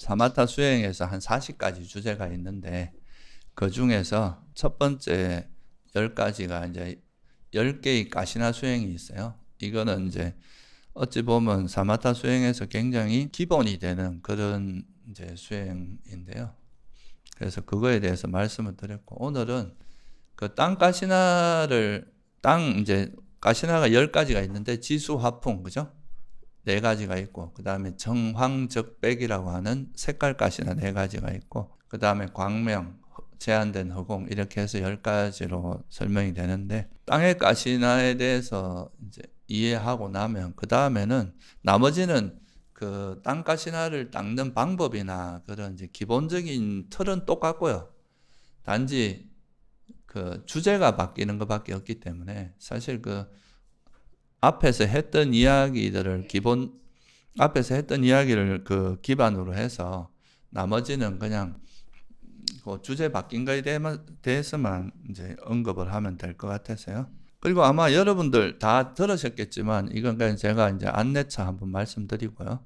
사마타 수행에서 한 40가지 주제가 있는데 그 중에서 첫 번째 10가지가 이제 10개의 가시나 수행이 있어요. 이거는 이제 어찌 보면 사마타 수행에서 굉장히 기본이 되는 그런 이제 수행인데요. 그래서 그거에 대해서 말씀을 드렸고, 오늘은 그 땅 가시나를 이제 가시나가 10가지가 있는데 지수 화풍, 그죠? 4가지가 있고, 그 다음에 정황적백이라고 하는 색깔 가시나 4가지가 있고, 그 다음에 광명, 제한된 허공, 이렇게 해서 10가지로 설명이 되는데, 땅의 가시나에 대해서 이제 이해하고 나면 그 다음에는 나머지는 그 땅 가시나를 닦는 방법이나 그런 이제 기본적인 틀은 똑같고요. 단지 그 주제가 바뀌는 것밖에 없기 때문에 사실 그 앞에서 했던 이야기들을 그 기반으로 해서 나머지는 그냥 그 주제 바뀐 거에 대해서만 이제 언급을 하면 될 것 같아서요. 그리고 아마 여러분들 다 들으셨겠지만 이건 그냥 제가 이제 안내차 한번 말씀드리고요.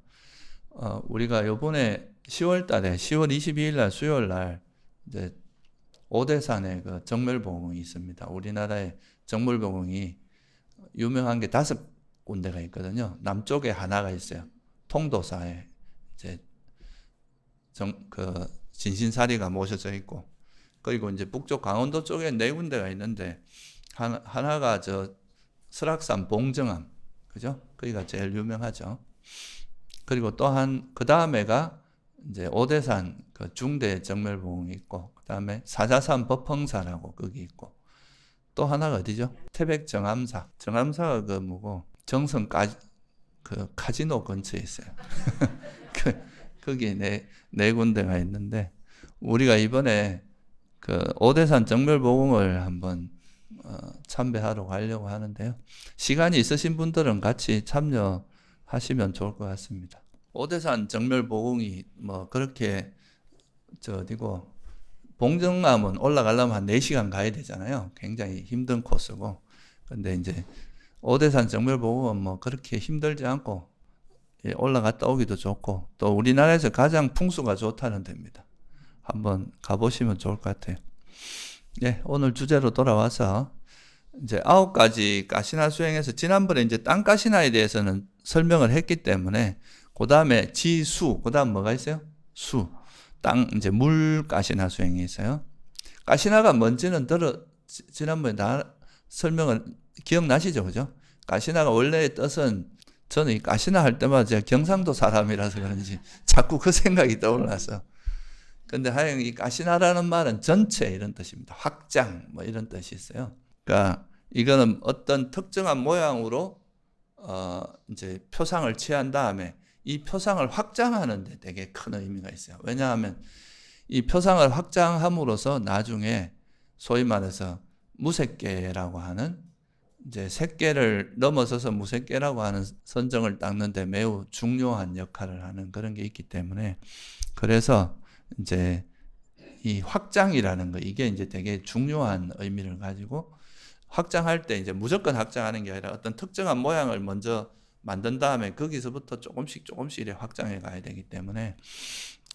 우리가 요번에 10월 22일 날 수요일 날 이제 오대산에 그 정멸봉이 있습니다. 우리나라에 정멸봉이 유명한 게 5군데가 있거든요. 남쪽에 하나가 있어요. 통도사에 이제 진신사리가 모셔져 있고, 그리고 이제 북쪽 강원도 쪽에 4군데가 있는데 하나가 저 설악산 봉정암, 그죠? 거기가 제일 유명하죠. 그리고 그 다음에가 이제 오대산 그 중대 정멸봉이 있고, 그 다음에 사자산 법흥사라고 거기 있고, 또 하나가 어디죠? 태백 정암사. 정암사가 그 뭐고 정성 그 카지노 근처에 있어요. 거기 네 군데가 있는데, 우리가 이번에 그 오대산 정멸봉을 한번 참배하러 가려고 하는데요. 시간이 있으신 분들은 같이 참여하시면 좋을 것 같습니다. 오대산 정멸봉이 뭐 그렇게 어디고, 봉정암은 올라가려면 한 4시간 가야 되잖아요. 굉장히 힘든 코스고. 근데 이제 오대산 정멸봉은 뭐 그렇게 힘들지 않고 올라갔다 오기도 좋고, 또 우리나라에서 가장 풍수가 좋다는 데입니다. 한번 가보시면 좋을 것 같아요. 네, 오늘 주제로 돌아와서 이제 9가지 가시나 수행에서 지난번에 이제 땅 가시나에 대해서는 설명을 했기 때문에 그 다음에 지수, 그 다음 뭐가 있어요? 수. 이제 물 가시나 수행이 있어요. 가시나가 뭔지는 지난번에 다 설명을 기억나시죠? 그죠? 가시나가 원래의 뜻은, 저는 이 가시나 할 때마다 제가 경상도 사람이라서 그런지 자꾸 그 생각이 떠올라서. 근데 하여간 이 가시나라는 말은 전체 이런 뜻입니다. 확장 뭐 이런 뜻이 있어요. 그러니까 이거는 어떤 특정한 모양으로 이제 표상을 취한 다음에 이 표상을 확장하는 데 되게 큰 의미가 있어요. 왜냐하면 이 표상을 확장함으로써 나중에 소위 말해서 무색계라고 하는, 이제 색계를 넘어서서 무색계라고 하는 선정을 닦는 데 매우 중요한 역할을 하는 그런 게 있기 때문에, 그래서 이제 이 확장이라는 거, 이게 이제 되게 중요한 의미를 가지고, 확장할 때 이제 무조건 확장하는 게 아니라 어떤 특정한 모양을 먼저 만든 다음에 거기서부터 조금씩 이렇게 확장해 가야 되기 때문에,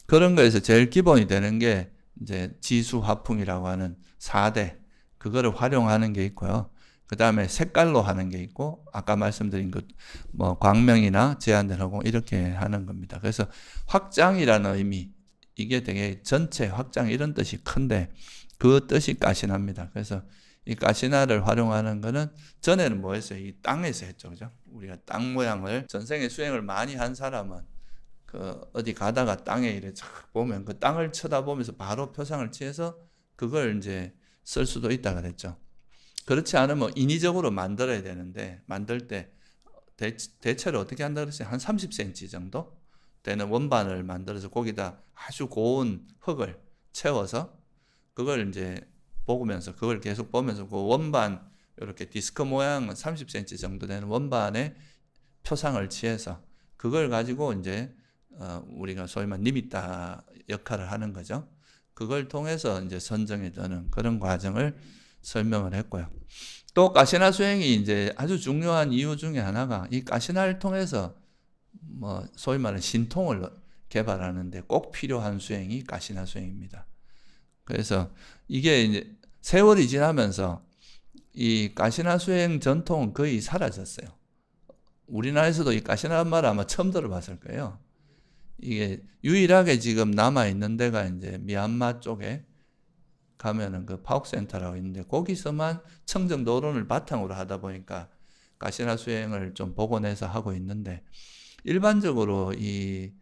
그런 거에서 제일 기본이 되는 게 이제 지수 화풍이라고 하는 4대, 그거를 활용하는 게 있고요. 그 다음에 색깔로 하는 게 있고, 아까 말씀드린 뭐 광명이나 제한된 허공 이렇게 하는 겁니다. 그래서 확장이라는 의미, 이게 되게 전체 확장 이런 뜻이 큰데 그 뜻이 가시나입니다. 그래서 이 가시나를 활용하는 거는 전에는 뭐 했어요? 이 땅에서 했죠. 그죠? 우리가 땅 모양을, 전생에 수행을 많이 한 사람은 그 어디 가다가 땅에 이렇게 쫙 보면 그 땅을 쳐다보면서 바로 표상을 취해서 그걸 이제 쓸 수도 있다 그랬죠. 그렇지 않으면 인위적으로 만들어야 되는데, 만들 때 대체로 어떻게 한다 그랬어요? 한 30cm 정도 되는 원반을 만들어서 거기다 아주 고운 흙을 채워서 그걸 이제 그걸 계속 보면서 그 원반, 이렇게 디스크 모양 30cm 정도 되는 원반에 표상을 취해서 그걸 가지고 이제 우리가 소위 말 니미타 역할을 하는 거죠. 그걸 통해서 이제 선정에 드는 그런 과정을 설명을 했고요. 또 가시나 수행이 이제 아주 중요한 이유 중에 하나가 이 가시나를 통해서 뭐 소위 말하는 신통을 개발하는데 꼭 필요한 수행이 가시나 수행입니다. 그래서 이게 이제 세월이 지나면서 이 가시나 수행 전통은 거의 사라졌어요. 우리나라에서도 이 가시나란 말을 아마 처음 들어봤을 거예요. 이게 유일하게 지금 남아있는 데가 이제 미얀마 쪽에 가면은 그 파옥센터라고 있는데 거기서만 청정도론을 바탕으로 하다 보니까 가시나 수행을 좀 복원해서 하고 있는데 일반적으로 이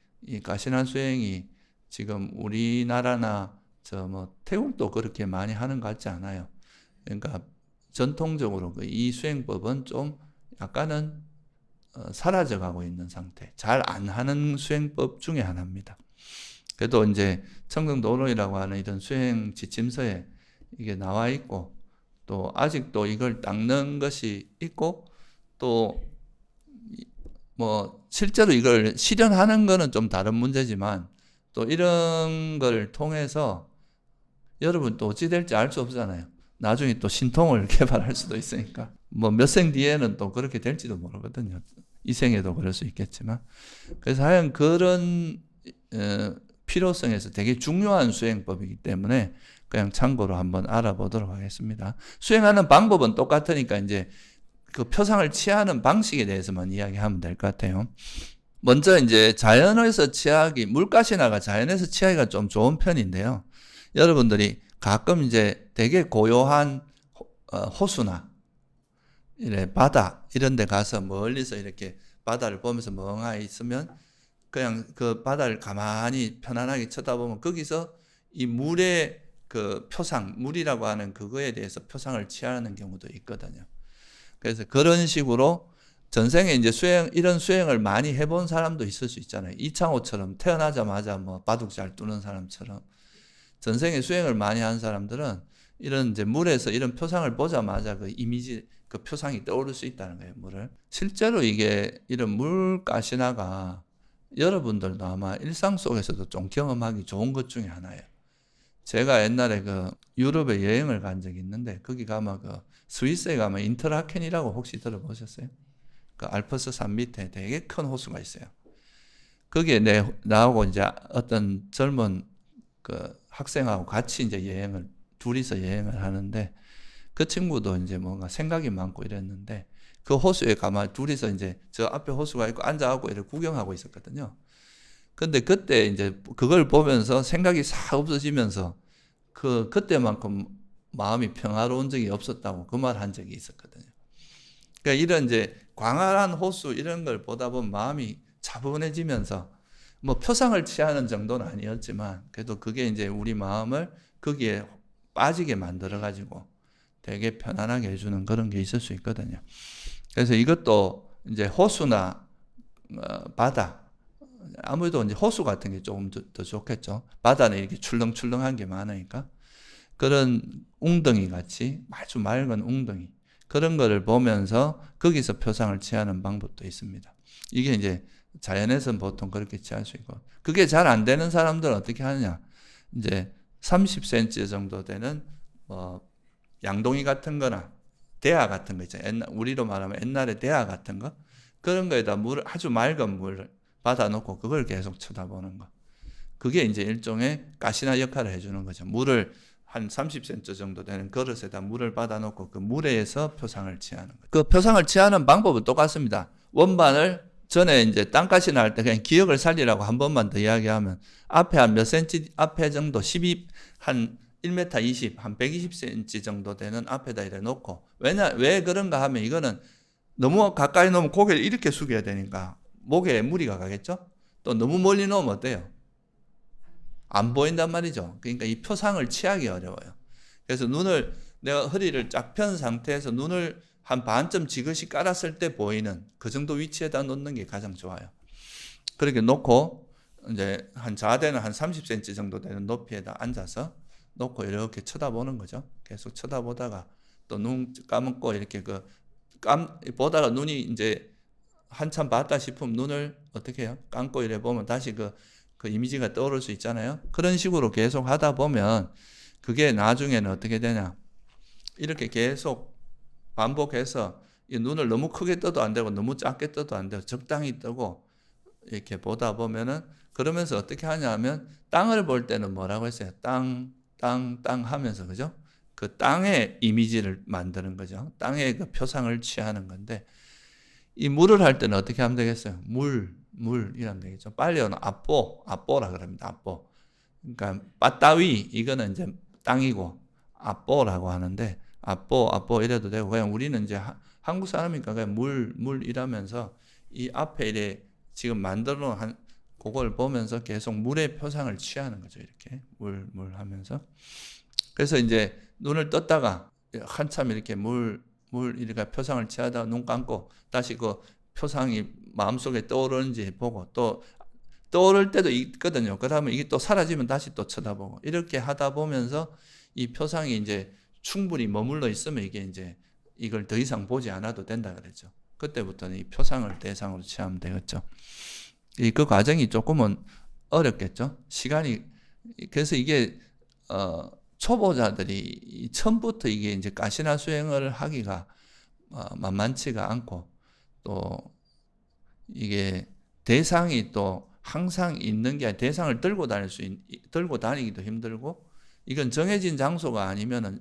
가시나 수행이 지금 우리나라나 저 뭐 태국도 그렇게 많이 하는 것 같지 않아요. 그러니까 전통적으로 이 수행법은 좀 약간은 사라져가고 있는 상태. 잘 안 하는 수행법 중에 하나입니다. 그래도 이제 청정도론이라고 하는 이런 수행 지침서에 이게 나와 있고 또 아직도 이걸 닦는 것이 있고 또 뭐 실제로 이걸 실현하는 거는 좀 다른 문제지만 또 이런 걸 통해서 여러분 또 어찌 될지 알 수 없잖아요. 나중에 또 신통을 개발할 수도 있으니까 뭐 몇 생 뒤에는 또 그렇게 될지도 모르거든요. 이 생에도 그럴 수 있겠지만 그래서 하여간 그런 필요성에서 되게 중요한 수행법이기 때문에 그냥 참고로 한번 알아보도록 하겠습니다. 수행하는 방법은 똑같으니까 이제 그 표상을 취하는 방식에 대해서만 이야기하면 될 것 같아요. 먼저 이제 자연에서 취하기, 물가시나가 자연에서 취하기가 좀 좋은 편인데요. 여러분들이 가끔 이제 되게 고요한 호수나 이래 바다 이런 데 가서 멀리서 이렇게 바다를 보면서 멍하니 있으면 그냥 그 바다를 가만히 편안하게 쳐다보면 거기서 이 물의 그 표상, 물이라고 하는 그거에 대해서 표상을 취하는 경우도 있거든요. 그래서 그런 식으로 전생에 이제 이런 수행을 많이 해본 사람도 있을 수 있잖아요. 이창호처럼 태어나자마자 뭐 바둑 잘 두는 사람처럼 전생에 수행을 많이 한 사람들은 이런 이제 물에서 이런 표상을 보자마자 그 이미지, 그 표상이 떠오를 수 있다는 거예요, 물을. 실제로 이게 이런 물가시나가 여러분들도 아마 일상 속에서도 좀 경험하기 좋은 것 중에 하나예요. 제가 옛날에 그 유럽에 여행을 간 적이 있는데 거기 가면 그 스위스에 가면 인터라켄이라고 혹시 들어보셨어요? 그 알프스 산 밑에 되게 큰 호수가 있어요. 거기에 나하고 이제 어떤 젊은 그 학생하고 같이 이제 둘이서 여행을 하는데 그 친구도 이제 뭔가 생각이 많고 이랬는데 그 호수에 가만 둘이서 이제 저 앞에 호수가 있고 앉아갖고 이렇게 구경하고 있었거든요. 근데 그때 이제 그걸 보면서 생각이 싹 없어지면서 그때만큼 마음이 평화로운 적이 없었다고 그 말 한 적이 있었거든요. 그러니까 이런 이제 광활한 호수 이런 걸 보다 보면 마음이 차분해지면서 뭐 표상을 취하는 정도는 아니었지만 그래도 그게 이제 우리 마음을 거기에 빠지게 만들어 가지고 되게 편안하게 해주는 그런 게 있을 수 있거든요. 그래서 이것도 이제 호수나 바다 아무래도 이제 호수 같은 게 조금 더 좋겠죠. 바다는 이렇게 출렁출렁한 게 많으니까 그런 웅덩이 같이 아주 맑은 웅덩이 그런 거를 보면서 거기서 표상을 취하는 방법도 있습니다. 이게 이제 자연에서는 보통 그렇게 취할 수 있고 그게 잘 안 되는 사람들은 어떻게 하느냐 이제 30cm 정도 되는 양동이 같은 거나 대야 같은 거 있잖아요. 우리로 말하면 옛날에 대야 같은 거 그런 거에다 아주 맑은 물을 받아놓고 그걸 계속 쳐다보는 거. 그게 이제 일종의 가시나 역할을 해주는 거죠. 물을 한 30cm 정도 되는 그릇에다 물을 받아놓고 그 물에서 표상을 취하는 거죠. 그 표상을 취하는 방법은 똑같습니다. 원반을 전에 이제 땅가시나 할 때 그냥 기억을 살리라고 한 번만 더 이야기하면 앞에 한 몇 cm 앞에 정도 한 1m 20, 한 120cm 정도 되는 앞에다 이래 놓고 왜 그런가 하면 이거는 너무 가까이 놓으면 고개를 이렇게 숙여야 되니까 목에 무리가 가겠죠? 또 너무 멀리 놓으면 어때요? 안 보인단 말이죠. 그러니까 이 표상을 취하기 어려워요. 그래서 내가 허리를 쫙 편 상태에서 눈을 한 반쯤 지그시 깔았을 때 보이는 그 정도 위치에다 놓는 게 가장 좋아요. 그렇게 놓고 이제 자대는 한 30cm 정도 되는 높이에다 앉아서 놓고 이렇게 쳐다보는 거죠. 계속 쳐다보다가 또 눈 감고 이렇게 보다가 눈이 이제 한참 봤다 싶으면 눈을 어떻게 해요? 감고 이래 보면 다시 그 이미지가 떠오를 수 있잖아요. 그런 식으로 계속 하다 보면 그게 나중에는 어떻게 되냐? 이렇게 계속 반복해서 이 눈을 너무 크게 떠도 안 되고 너무 작게 떠도 안 되고 적당히 뜨고 이렇게 보다 보면은 그러면서 어떻게 하냐면 땅을 볼 때는 뭐라고 했어요? 땅 하면서, 그죠? 그 땅의 이미지를 만드는 거죠. 땅의 그 표상을 취하는 건데, 이 물을 할 때는 어떻게 하면 되겠어요? 물 이러면 되겠죠. 빨리어는 아뽀라 그럽니다. 아뽀. 그러니까 빠따위 이거는 이제 땅이고 아뽀라고 하는데, 아뽀 이래도 되고, 그냥 우리는 이제 한국 사람이니까 그냥 물 이러면서 이 앞에 이래 지금 만들어 놓은 그걸 보면서 계속 물의 표상을 취하는 거죠. 이렇게 물 하면서. 그래서 이제 눈을 떴다가 한참 이렇게 물 이렇게 표상을 취하다가 눈 감고 다시 그 표상이 마음속에 떠오르는지 보고, 또 떠오를 때도 있거든요. 그러면 이게 또 사라지면 다시 또 쳐다보고, 이렇게 하다 보면서 이 표상이 이제 충분히 머물러 있으면 이게 이제 이걸 더 이상 보지 않아도 된다 그랬죠. 그때부터는 이 표상을 대상으로 취하면 되겠죠. 그 과정이 조금은 어렵겠죠. 시간이. 그래서 이게 초보자들이 처음부터 이게 이제 가시나 수행을 하기가 만만치가 않고, 또 이게 대상이 또 항상 있는 게 아니라 대상을 들고 다니기도 힘들고, 이건 정해진 장소가 아니면은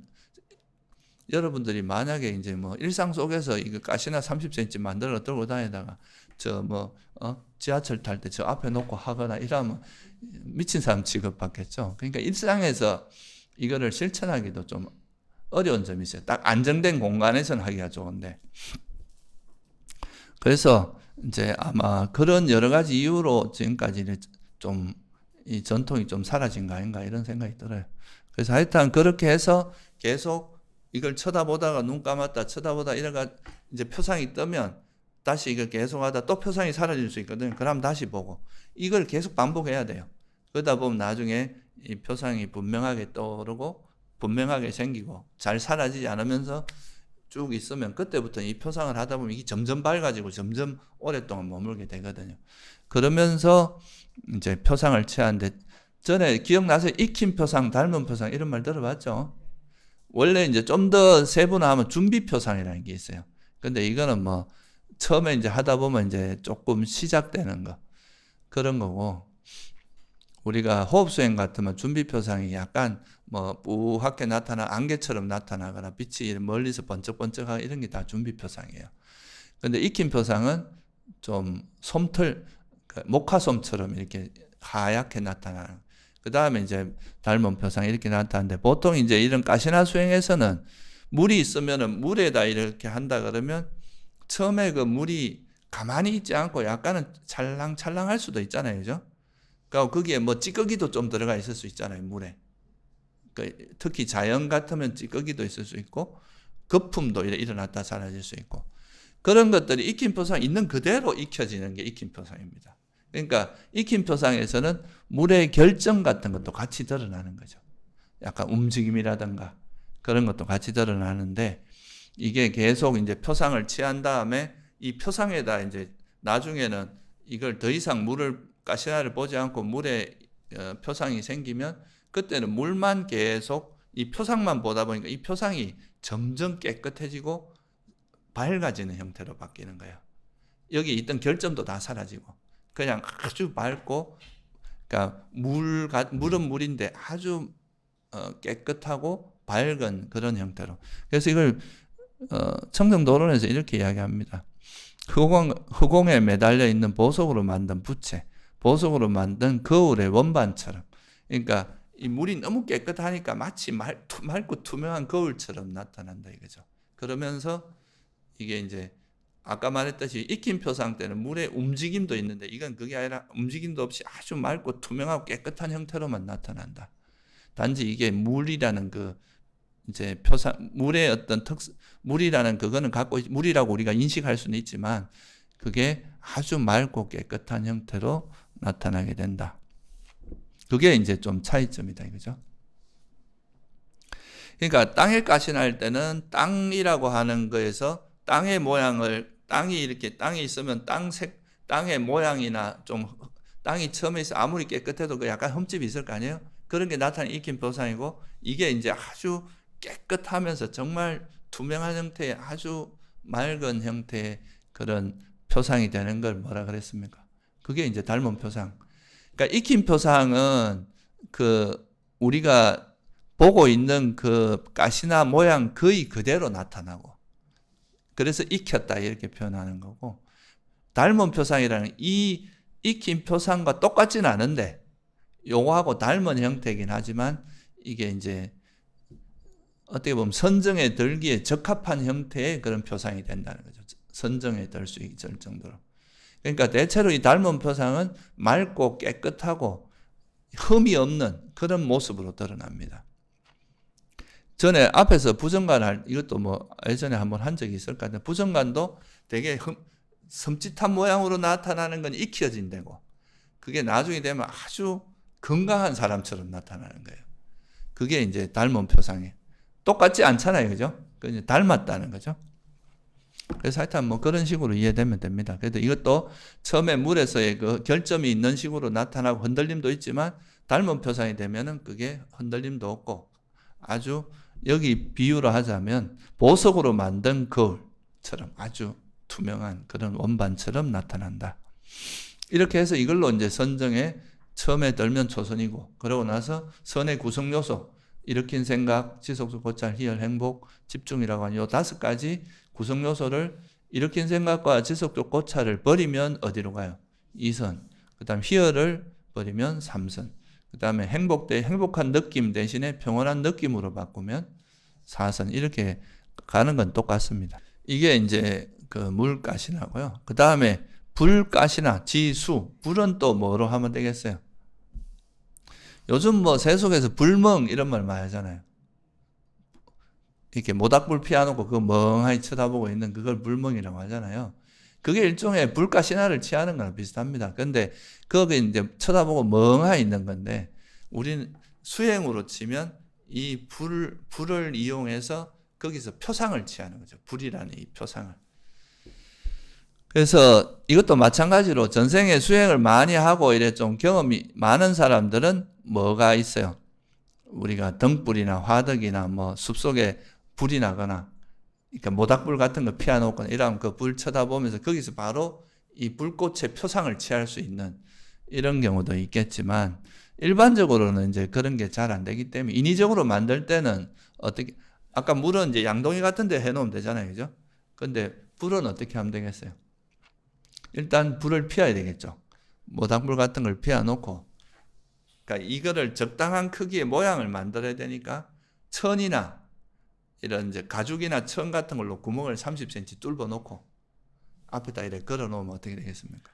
여러분들이 만약에 이제 뭐 일상 속에서 이거 가시나 30cm 만들어 들고 다니다가 지하철 탈 때 저 앞에 놓고 하거나 이러면 미친 사람 취급받겠죠. 그러니까 일상에서 이거를 실천하기도 좀 어려운 점이 있어요. 딱 안정된 공간에서는 하기가 좋은데. 그래서 이제 아마 그런 여러 가지 이유로 지금까지 좀 이 전통이 좀 사라진 거 아닌가 이런 생각이 들어요. 그래서 하여튼 그렇게 해서 계속 이걸 쳐다보다가 눈 감았다 쳐다보다 이래가 이제 표상이 뜨면 다시 이걸 계속 하다 또 표상이 사라질 수 있거든요. 그럼 다시 보고 이걸 계속 반복해야 돼요. 그러다 보면 나중에 이 표상이 분명하게 떠오르고 분명하게 생기고 잘 사라지지 않으면서 쭉 있으면 그때부터 이 표상을 하다 보면 이게 점점 밝아지고 점점 오랫동안 머물게 되거든요. 그러면서 이제 표상을 취하는데, 전에 기억나세요? 익힌 표상, 닮은 표상 이런 말 들어봤죠? 원래 이제 좀 더 세분화하면 준비 표상이라는 게 있어요. 근데 이거는 뭐 처음에 이제 하다 보면 이제 조금 시작되는 거 그런 거고, 우리가 호흡 수행 같으면 준비 표상이 약간 뭐 뿌옇게 나타나 안개처럼 나타나거나 빛이 멀리서 번쩍번쩍하고 이런 게 다 준비 표상이에요. 근데 익힌 표상은 좀 솜털, 목화솜처럼 이렇게 하얗게 나타나는. 그 다음에 이제 닮은 표상 이렇게 나타나는데, 보통 이제 이런 가시나 수행에서는 물이 있으면은 물에다 이렇게 한다 그러면 처음에 그 물이 가만히 있지 않고 약간은 찰랑찰랑할 수도 있잖아요, 그죠? 그러니까 거기에 뭐 찌꺼기도 좀 들어가 있을 수 있잖아요, 물에. 특히 자연 같으면 찌꺼기도 있을 수 있고 거품도 일어났다 사라질 수 있고, 그런 것들이 익힌 표상 있는 그대로 익혀지는 게 익힌 표상입니다. 그러니까 익힌 표상에서는 물의 결정 같은 것도 같이 드러나는 거죠. 약간 움직임이라든가 그런 것도 같이 드러나는데, 이게 계속 이제 표상을 취한 다음에 이 표상에다 이제 나중에는 이걸 더 이상 가시나를 보지 않고 물에 표상이 생기면 그때는 물만 계속 이 표상만 보다 보니까 이 표상이 점점 깨끗해지고 밝아지는 형태로 바뀌는 거예요. 여기 있던 결점도 다 사라지고 그냥 아주 밝고, 그러니까 물은 물인데 아주 깨끗하고 밝은 그런 형태로. 그래서 이걸 청정도론에서 이렇게 이야기합니다. 흑공에 매달려 있는 보석으로 만든 부채, 보석으로 만든 거울의 원반처럼. 그러니까 이 물이 너무 깨끗하니까 마치 맑고 투명한 거울처럼 나타난다 이거죠. 그러면서 이게 이제 아까 말했듯이 익힌 표상 때는 물의 움직임도 있는데, 이건 그게 아니라 움직임도 없이 아주 맑고 투명하고 깨끗한 형태로만 나타난다. 단지 이게 물이라는 그 이제 표상, 물의 어떤 물이라는 그거는 물이라고 우리가 인식할 수는 있지만 그게 아주 맑고 깨끗한 형태로 나타나게 된다. 그게 이제 좀 차이점이다 이거죠. 그러니까 땅에 가시할 때는 땅이라고 하는 거에서 땅의 모양을, 땅이 있으면 땅의 모양이나 좀 땅이 처음에 있어 아무리 깨끗해도 그 약간 흠집이 있을 거 아니에요? 그런 게 나타나는 익힌 표상이고, 이게 이제 아주 깨끗하면서 정말 투명한 형태의 아주 맑은 형태의 그런 표상이 되는 걸 뭐라 그랬습니까? 그게 이제 닮은 표상. 그러니까 익힌 표상은 그 우리가 보고 있는 그 가시나 모양 거의 그대로 나타나고, 그래서 익혔다 이렇게 표현하는 거고, 닮은 표상이라는 이 익힌 표상과 똑같진 않은데 요거하고 닮은 형태이긴 하지만 이게 이제 어떻게 보면 선정에 들기에 적합한 형태의 그런 표상이 된다는 거죠. 선정에 들 수 있을 정도로. 그러니까 대체로 이 닮은 표상은 맑고 깨끗하고 흠이 없는 그런 모습으로 드러납니다. 전에 앞에서 부정간 이것도 뭐 예전에 한번 한 적이 있을 것 같은데, 부정간도 되게 섬찟한 모양으로 나타나는 건 익혀진다고, 그게 나중에 되면 아주 건강한 사람처럼 나타나는 거예요. 그게 이제 닮은 표상이에요. 똑같지 않잖아요, 그죠? 그 닮았다는 거죠. 그래서 하여튼 뭐 그런 식으로 이해되면 됩니다. 그래도 이것도 처음에 물에서의 그 결점이 있는 식으로 나타나고 흔들림도 있지만, 닮은 표상이 되면은 그게 흔들림도 없고 아주, 여기 비유로 하자면 보석으로 만든 거울처럼 아주 투명한 그런 원반처럼 나타난다. 이렇게 해서 이걸로 이제 선정에 처음에 들면 초선이고, 그러고 나서 선의 구성 요소, 일으킨 생각, 지속적 고찰, 희열, 행복, 집중이라고 하는 요 5가지 구성 요소를, 일으킨 생각과 지속적 고찰을 버리면 어디로 가요? 2선. 그 다음 희열을 버리면 3선. 그 다음에 행복한 느낌 대신에 평온한 느낌으로 바꾸면 4선. 이렇게 가는 건 똑같습니다. 이게 이제 그 물가시나고요. 그 다음에 불가시나, 지수. 불은 또 뭐로 하면 되겠어요? 요즘 뭐 세속에서 불멍 이런 말 많이 하잖아요. 이렇게 모닥불 피워놓고 그거 멍하니 쳐다보고 있는 그걸 불멍이라고 하잖아요. 그게 일종의 불가시나를 취하는 거랑 비슷합니다. 근데 거기 이제 쳐다보고 멍하니 있는 건데, 우리는 수행으로 치면 이 불을 이용해서 거기서 표상을 취하는 거죠. 불이라는 이 표상을. 그래서 이것도 마찬가지로 전생에 수행을 많이 하고 이래 좀 경험이 많은 사람들은 뭐가 있어요? 우리가 등불이나 화덕이나 뭐 숲속에 불이 나거나, 그러니까 모닥불 같은 거 피워놓거나 이러면 그 불 쳐다보면서 거기서 바로 이 불꽃의 표상을 취할 수 있는 이런 경우도 있겠지만, 일반적으로는 이제 그런 게 잘 안 되기 때문에 인위적으로 만들 때는 어떻게, 아까 물은 이제 양동이 같은 데 해놓으면 되잖아요, 그죠? 근데 불은 어떻게 하면 되겠어요? 일단 불을 피워야 되겠죠. 모닥불 같은 걸 피워놓고, 그러니까 이거를 적당한 크기의 모양을 만들어야 되니까 천이나 이런 이제 가죽이나 천 같은 걸로 구멍을 30cm 뚫어 놓고 앞에다 이렇게 걸어 놓으면 어떻게 되겠습니까?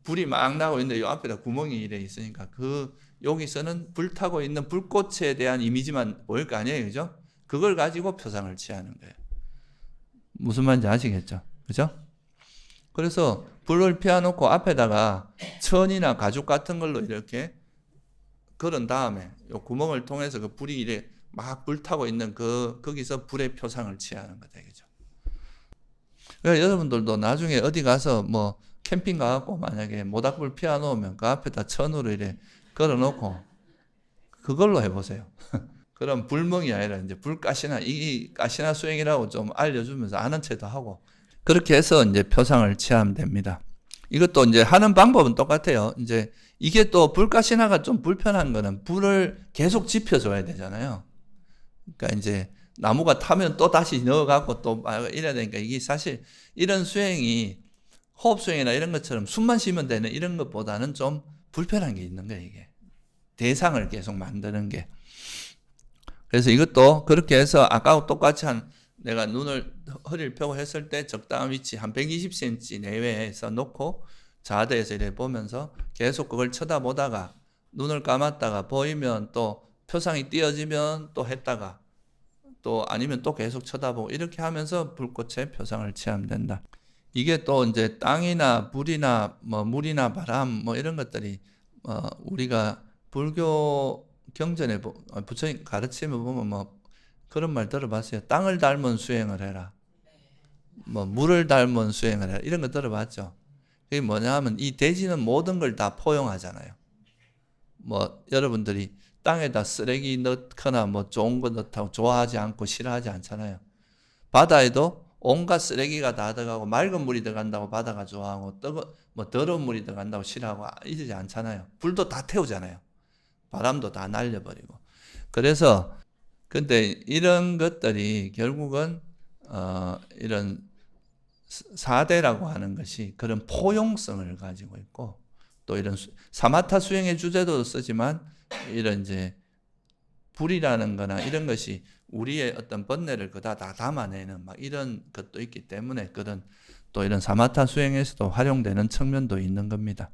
불이 막 나고 있는데 이 앞에다 구멍이 이래 있으니까 그 여기서는 불타고 있는 불꽃에 대한 이미지만 보일 거 아니에요, 그죠? 그걸 가지고 표상을 취하는 거예요. 무슨 말인지 아시겠죠? 그죠? 그래서 불을 피워놓고 앞에다가 천이나 가죽 같은 걸로 이렇게 걸은 다음에 요 구멍을 통해서 그 불이 이래 막 불타고 있는 거기서 불의 표상을 취하는 거다, 그죠? 그러니까 여러분들도 나중에 어디 가서 뭐 캠핑 가갖고 만약에 모닥불 피워놓으면 그 앞에다 천으로 이래 걸어놓고 그걸로 해보세요. 그럼 불멍이 아니라 이제 불가시나, 이 가시나 수행이라고 좀 알려주면서 아는 체도 하고, 그렇게 해서 이제 표상을 취하면 됩니다. 이것도 이제 하는 방법은 똑같아요. 이제 이게 또 불가시나가 좀 불편한 거는 불을 계속 지펴줘야 되잖아요. 그러니까 이제 나무가 타면 또 다시 넣어갖고 또 이래야 되니까, 이게 사실 이런 수행이 호흡 수행이나 이런 것처럼 숨만 쉬면 되는 이런 것보다는 좀 불편한 게 있는 거예요, 이게. 대상을 계속 만드는 게. 그래서 이것도 그렇게 해서 아까와 똑같이 내가 허리를 펴고 했을 때 적당한 위치 한 120cm 내외에서 놓고 자대에서 이렇게 보면서 계속 그걸 쳐다보다가 눈을 감았다가 보이면 또 표상이 띄어지면 또 했다가 또 아니면 또 계속 쳐다보고 이렇게 하면서 불꽃의 표상을 취하면 된다. 이게 또 이제 땅이나 불이나 뭐 물이나 바람 뭐 이런 것들이 우리가 불교 경전에 부처님 가르침을 보면 뭐 그런 말 들어봤어요. 땅을 닮은 수행을 해라. 뭐 물을 닮은 수행을 해라. 이런 거 들어봤죠. 그게 뭐냐 하면 이 대지는 모든 걸 다 포용하잖아요. 뭐 여러분들이 땅에다 쓰레기 넣거나 뭐 좋은 거 넣다고 좋아하지 않고 싫어하지 않잖아요. 바다에도 온갖 쓰레기가 다 들어가고 맑은 물이 들어간다고 바다가 좋아하고 더러운 물이 들어간다고 싫어하고 이러지 않잖아요. 불도 다 태우잖아요. 바람도 다 날려버리고. 그래서 근데 이런 것들이 결국은 이런 사대라고 하는 것이 그런 포용성을 가지고 있고, 또 이런 사마타 수행의 주제도 쓰지만 이런 이제 불이라는 거나 이런 것이 우리의 어떤 번뇌를 그다 다 담아내는 막 이런 것도 있기 때문에 그런 또 이런 사마타 수행에서도 활용되는 측면도 있는 겁니다.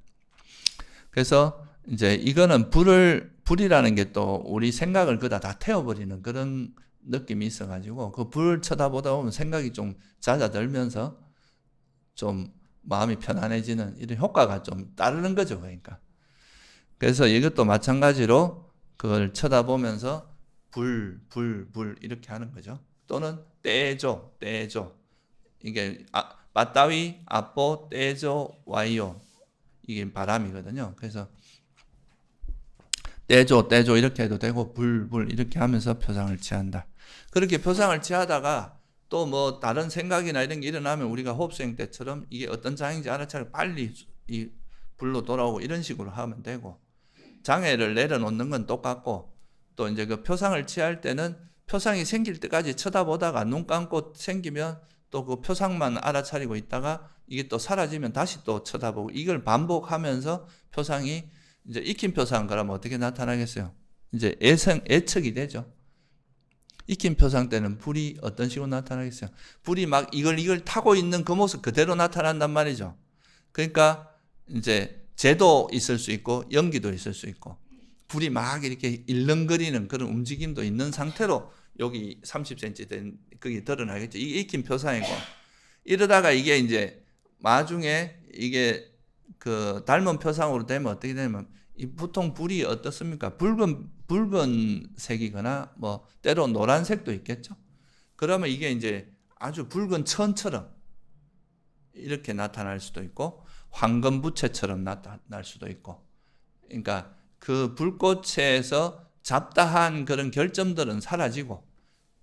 그래서 이제 이거는 불이라는 게 또 우리 생각을 그다 다 태워버리는 그런 느낌이 있어가지고 그 불 쳐다보다 보면 생각이 좀 잦아들면서 좀 마음이 편안해지는 이런 효과가 좀 따르는 거죠. 그러니까. 그래서 이것도 마찬가지로 그걸 쳐다보면서 불 이렇게 하는 거죠. 또는 떼줘. 이게 맞다위, 아뽀, 떼줘, 와이요. 이게 바람이거든요. 그래서 떼줘 이렇게 해도 되고 불 이렇게 하면서 표상을 취한다. 그렇게 표상을 취하다가 또 뭐 다른 생각이나 이런 게 일어나면 우리가 호흡수행 때처럼 이게 어떤 장애인지 알아차리고 빨리 이 불로 돌아오고 이런 식으로 하면 되고, 장애를 내려놓는 건 똑같고, 또 이제 그 표상을 취할 때는 표상이 생길 때까지 쳐다보다가 눈 감고 생기면 또 그 표상만 알아차리고 있다가 이게 또 사라지면 다시 또 쳐다보고, 이걸 반복하면서 표상이 이제 익힌 표상 그러면 어떻게 나타나겠어요? 이제 애측이 되죠. 익힌 표상 때는 불이 어떤 식으로 나타나겠어요? 불이 막 이걸 타고 있는 그 모습 그대로 나타난단 말이죠. 그러니까 이제 재도 있을 수 있고 연기도 있을 수 있고, 불이 막 이렇게 일렁거리는 그런 움직임도 있는 상태로 여기 30cm 된 그게 드러나겠죠. 이게 익힌 표상이고, 이러다가 이게 이제 나중에 이게 그 닮은 표상으로 되면 어떻게 되냐면 보통 불이 어떻습니까? 붉은 색이거나 뭐 때로 노란색도 있겠죠. 그러면 이게 이제 아주 붉은 천처럼 이렇게 나타날 수도 있고 황금 부채처럼 나타날 수도 있고, 그러니까 그 불꽃에서 잡다한 그런 결점들은 사라지고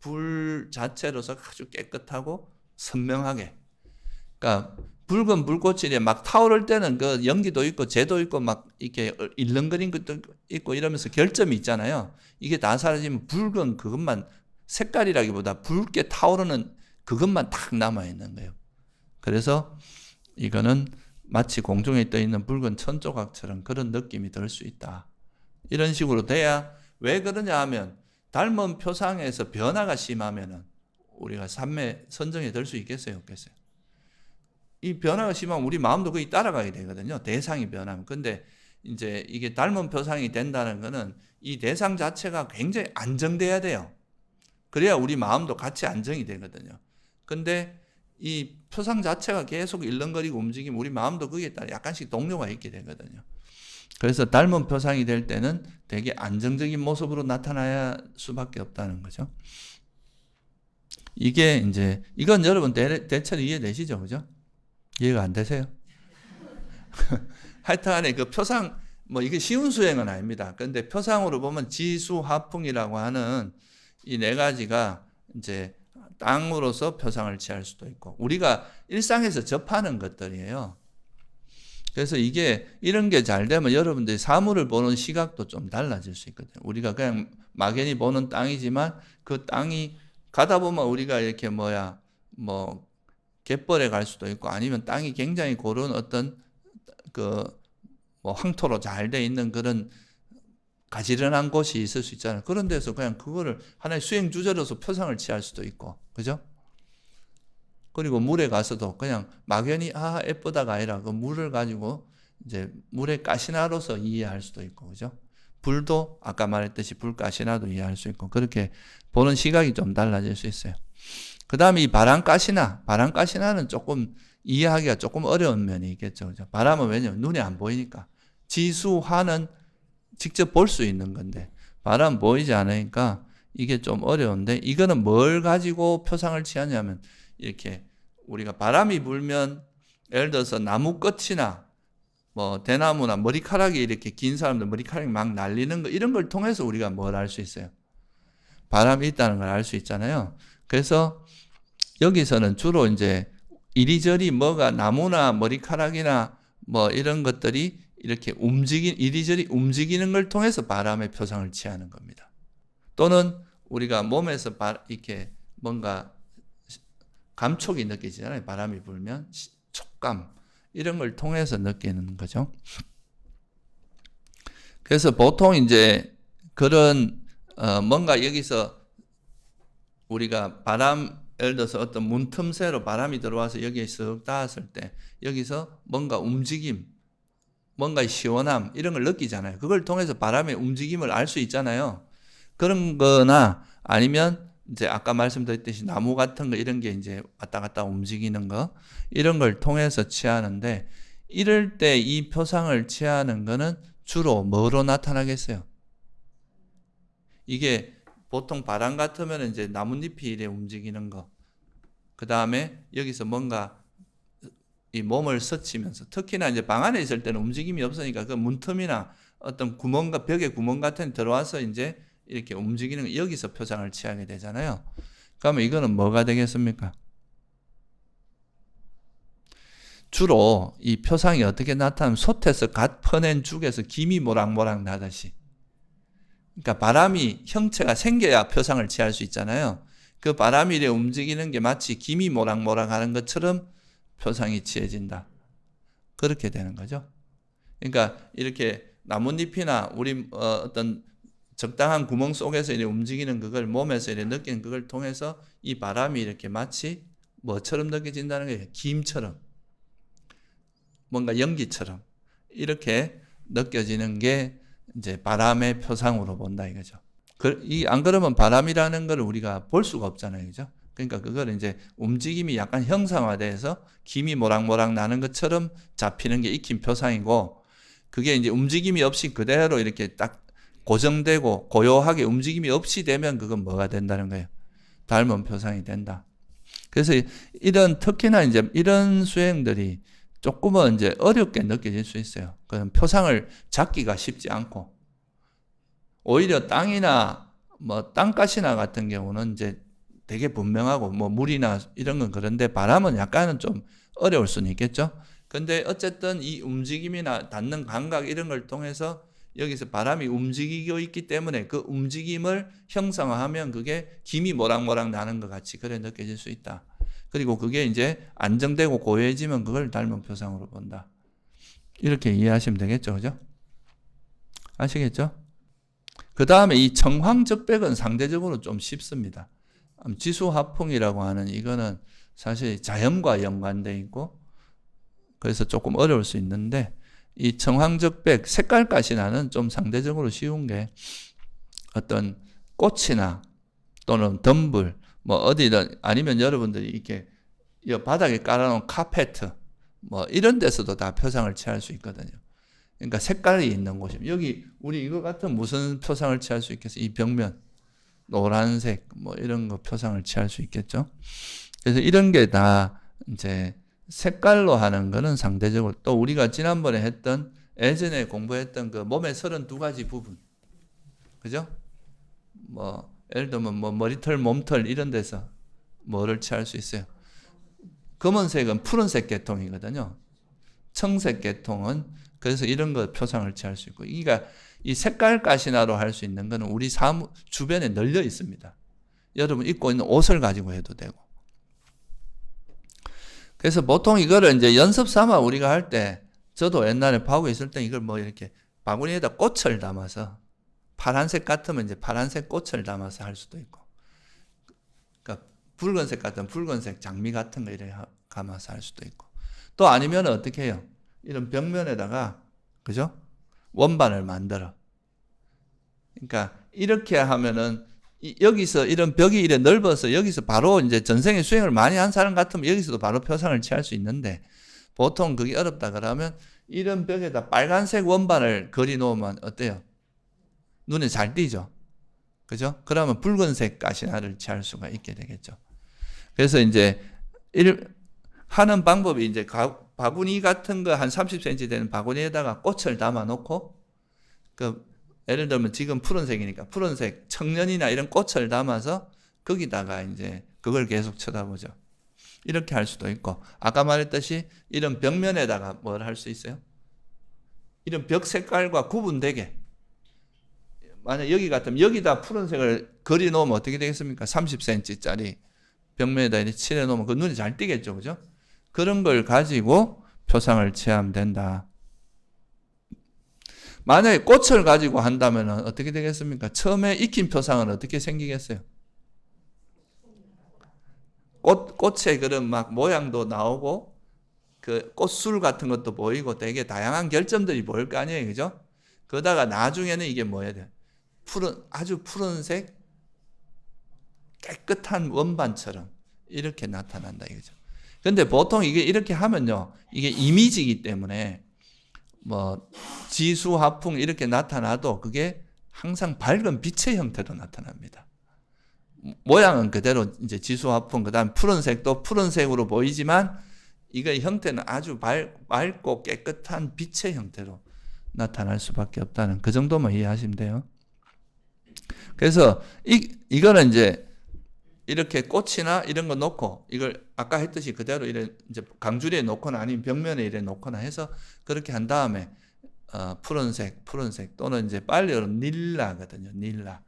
불 자체로서 아주 깨끗하고 선명하게, 그러니까 붉은 불꽃이 막 타오를 때는 그 연기도 있고 재도 있고 막 이렇게 일렁거린 것도 있고 이러면서 결점이 있잖아요. 이게 다 사라지면 붉은 그것만, 색깔이라기보다 붉게 타오르는 그것만 딱 남아있는 거예요. 그래서 이거는 마치 공중에 떠 있는 붉은 천조각처럼 그런 느낌이 들 수 있다. 이런 식으로 돼야, 왜 그러냐 하면 닮은 표상에서 변화가 심하면은 우리가 삼매 선정에 들 수 있겠어요, 없겠어요? 이 변화가 심하면 우리 마음도 거의 따라가게 되거든요. 대상이 변하면. 근데 이제 이게 닮은 표상이 된다는 거는 이 대상 자체가 굉장히 안정돼야 돼요. 그래야 우리 마음도 같이 안정이 되거든요. 근데 이 표상 자체가 계속 일렁거리고 움직이면 우리 마음도 거기에 따라 약간씩 동요가 있게 되거든요. 그래서 닮은 표상이 될 때는 되게 안정적인 모습으로 나타나야 수밖에 없다는 거죠. 이게 이제, 이건 여러분 대체로 이해되시죠? 그죠? 이해가 안 되세요? 하여튼간에 그 표상, 뭐 이게 쉬운 수행은 아닙니다. 그런데 표상으로 보면 지수, 화풍이라고 하는 이 네 가지가 이제 땅으로서 표상을 취할 수도 있고, 우리가 일상에서 접하는 것들이에요. 그래서 이게 이런 게 잘 되면 여러분들이 사물을 보는 시각도 좀 달라질 수 있거든요. 우리가 그냥 막연히 보는 땅이지만 그 땅이 가다 보면 우리가 이렇게 뭐 갯벌에 갈 수도 있고, 아니면 땅이 굉장히 고른 어떤 뭐 황토로 잘 돼 있는 그런 가지런한 곳이 있을 수 있잖아요. 그런 데서 그냥 그거를 하나의 수행 주제로서 표상을 취할 수도 있고, 그죠? 그리고 물에 가서도 그냥 막연히 예쁘다가 아니라 그 물을 가지고 이제 물의 가시나로서 이해할 수도 있고, 그죠? 불도 아까 말했듯이 불가시나도 이해할 수 있고, 그렇게 보는 시각이 좀 달라질 수 있어요. 그 다음에 이 바람가시나는 조금 이해하기가 조금 어려운 면이 있겠죠. 그죠? 바람은 왜냐면 눈에 안 보이니까. 지수화는 직접 볼 수 있는 건데, 바람 보이지 않으니까 이게 좀 어려운데, 이거는 뭘 가지고 표상을 취하냐면, 이렇게 우리가 바람이 불면 예를 들어서 나무 끝이나 뭐 대나무나 머리카락이 이렇게 긴 사람들 머리카락이 막 날리는 거, 이런 걸 통해서 우리가 뭘 알 수 있어요? 바람이 있다는 걸 알 수 있잖아요. 그래서 여기서는 주로 이제 이리저리 뭐가 나무나 머리카락이나 뭐 이런 것들이 이렇게 이리저리 움직이는 걸 통해서 바람의 표상을 취하는 겁니다. 또는 우리가 몸에서 이렇게 뭔가 감촉이 느껴지잖아요. 바람이 불면 촉감 이런 걸 통해서 느끼는 거죠. 그래서 보통 이제 그런 뭔가 여기서 우리가 예를 들어서 어떤 문틈새로 바람이 들어와서 여기에 쓱 닿았을 때 여기서 뭔가 움직임, 뭔가 시원함 이런 걸 느끼잖아요. 그걸 통해서 바람의 움직임을 알 수 있잖아요. 그런 거나 아니면 이제 아까 말씀드렸듯이 나무 같은 거 이런 게 이제 왔다 갔다 움직이는 거 이런 걸 통해서 취하는데 이럴 때 이 표상을 취하는 거는 주로 뭐로 나타나겠어요? 이게 보통 바람 같으면 이제 나뭇잎이 이래 움직이는 거. 그 다음에 여기서 뭔가 이 몸을 스치면서 특히나 이제 방 안에 있을 때는 움직임이 없으니까 그 문틈이나 어떤 구멍과 벽에 구멍 같은 데 들어와서 이제 이렇게 움직이는 거 여기서 표상을 취하게 되잖아요. 그러면 이거는 뭐가 되겠습니까? 주로 이 표상이 어떻게 나타나면 솥에서 갓 퍼낸 죽에서 김이 모락모락 나듯이. 그러니까 바람이 형체가 생겨야 표상을 취할 수 있잖아요. 그 바람이 이렇게 움직이는 게 마치 김이 모락모락 하는 것처럼 표상이 취해진다. 그렇게 되는 거죠. 그러니까 이렇게 나뭇잎이나 우리 어떤 적당한 구멍 속에서 이렇게 움직이는 그걸 몸에서 이렇게 느끼는 그걸 통해서 이 바람이 이렇게 마치 뭐처럼 느껴진다는 거예요. 김처럼. 뭔가 연기처럼 이렇게 느껴지는 게 이제 바람의 표상으로 본다 이거죠. 안 그러면 바람이라는 걸 우리가 볼 수가 없잖아요. 그죠? 그러니까 그걸 이제 움직임이 약간 형상화돼서 김이 모락모락 나는 것처럼 잡히는 게 익힌 표상이고 그게 이제 움직임이 없이 그대로 이렇게 딱 고정되고 고요하게 움직임이 없이 되면 그건 뭐가 된다는 거예요. 닮은 표상이 된다. 그래서 특히나 이제 이런 수행들이 조금은 이제 어렵게 느껴질 수 있어요. 그런 표상을 잡기가 쉽지 않고 오히려 땅이나 뭐 땅가시나 같은 경우는 이제 되게 분명하고 뭐 물이나 이런 건 그런데 바람은 약간은 좀 어려울 수는 있겠죠. 근데 어쨌든 이 움직임이나 닿는 감각 이런 걸 통해서 여기서 바람이 움직이고 있기 때문에 그 움직임을 형상화하면 그게 김이 모락모락 나는 것 같이 그래 느껴질 수 있다. 그리고 그게 이제 안정되고 고요해지면 그걸 닮은 표상으로 본다. 이렇게 이해하시면 되겠죠. 그죠? 아시겠죠? 그 다음에 이 청황적백은 상대적으로 좀 쉽습니다. 지수화풍이라고 하는 이거는 사실 자연과 연관되어 있고 그래서 조금 어려울 수 있는데 이 청황적백 색깔가시나는 좀 상대적으로 쉬운 게 어떤 꽃이나 또는 덤불 뭐 어디든 아니면 여러분들이 이렇게 바닥에 깔아놓은 카페트 뭐 이런 데서도 다 표상을 취할 수 있거든요. 그러니까 색깔이 있는 곳이면 여기 우리 이거 같은 무슨 표상을 취할 수 있겠어요? 이 벽면 노란색 뭐 이런 거 표상을 취할 수 있겠죠. 그래서 이런 게 다 이제 색깔로 하는 거는 상대적으로 또 우리가 지난번에 했던 예전에 공부했던 그 몸의 32가지 부분 그죠? 뭐 예를 들면 뭐 머리털, 몸털 이런 데서 뭐를 취할 수 있어요? 검은색은 푸른색 계통이거든요. 청색 계통은 그래서 이런 거 표상을 취할 수 있고 그러니까 이 색깔 가시나로 할 수 있는 거는 우리 주변에 널려 있습니다. 여러분 입고 있는 옷을 가지고 해도 되고 그래서 보통 이거를 이제 연습 삼아 우리가 할 때 저도 옛날에 파고 있을 때 이걸 뭐 이렇게 바구니에다 꽃을 담아서 파란색 같으면 이제 파란색 꽃을 담아서 할 수도 있고, 그러니까 붉은색 같으면 붉은색 장미 같은 거 이렇게 감아서 할 수도 있고, 또 아니면 어떻게 해요? 이런 벽면에다가, 그죠? 원반을 만들어. 그러니까 이렇게 하면은 여기서 이런 벽이 이래 넓어서 여기서 바로 이제 전생에 수행을 많이 한 사람 같으면 여기서도 바로 표상을 취할 수 있는데, 보통 그게 어렵다 그러면 이런 벽에다 빨간색 원반을 그리 놓으면 어때요? 눈에 잘 띄죠? 그죠? 그러면 붉은색 가시나를 취할 수가 있게 되겠죠. 그래서 이제 하는 방법이 이제 바구니 같은 거 한 30cm 되는 바구니에다가 꽃을 담아 놓고, 예를 들면 지금 푸른색이니까 푸른색 청년이나 이런 꽃을 담아서 거기다가 이제 그걸 계속 쳐다보죠. 이렇게 할 수도 있고, 아까 말했듯이 이런 벽면에다가 뭘 할 수 있어요? 이런 벽 색깔과 구분되게, 만약 여기 같으면 여기다 푸른색을 그리 놓으면 어떻게 되겠습니까? 30cm짜리 벽면에다 이렇게 칠해 놓으면 그 눈이 잘 띄겠죠, 그죠? 그런 걸 가지고 표상을 취하면 된다. 만약에 꽃을 가지고 한다면 어떻게 되겠습니까? 처음에 익힌 표상은 어떻게 생기겠어요? 꽃의 그런 막 모양도 나오고, 그 꽃술 같은 것도 보이고 되게 다양한 결점들이 보일 거 아니에요, 그죠? 그러다가 나중에는 이게 뭐야 돼? 아주 푸른색, 깨끗한 원반처럼 이렇게 나타난다, 이거죠. 근데 보통 이게 이렇게 하면요, 이게 이미지이기 때문에 뭐 지수, 화풍 이렇게 나타나도 그게 항상 밝은 빛의 형태로 나타납니다. 모양은 그대로 이제 지수, 화풍, 그다음 푸른색도 푸른색으로 보이지만 이거 형태는 아주 맑고 깨끗한 빛의 형태로 나타날 수밖에 없다는 그 정도만 이해하시면 돼요. 그래서 이거는 이제 이렇게 꽃이나 이런 거 놓고 이걸 아까 했듯이 그대로 이제 강주리에 놓거나 아니면 벽면에 이래 놓거나 해서 그렇게 한 다음에 푸른색 또는 이제 빨리어는 닐라거든요. 닐라.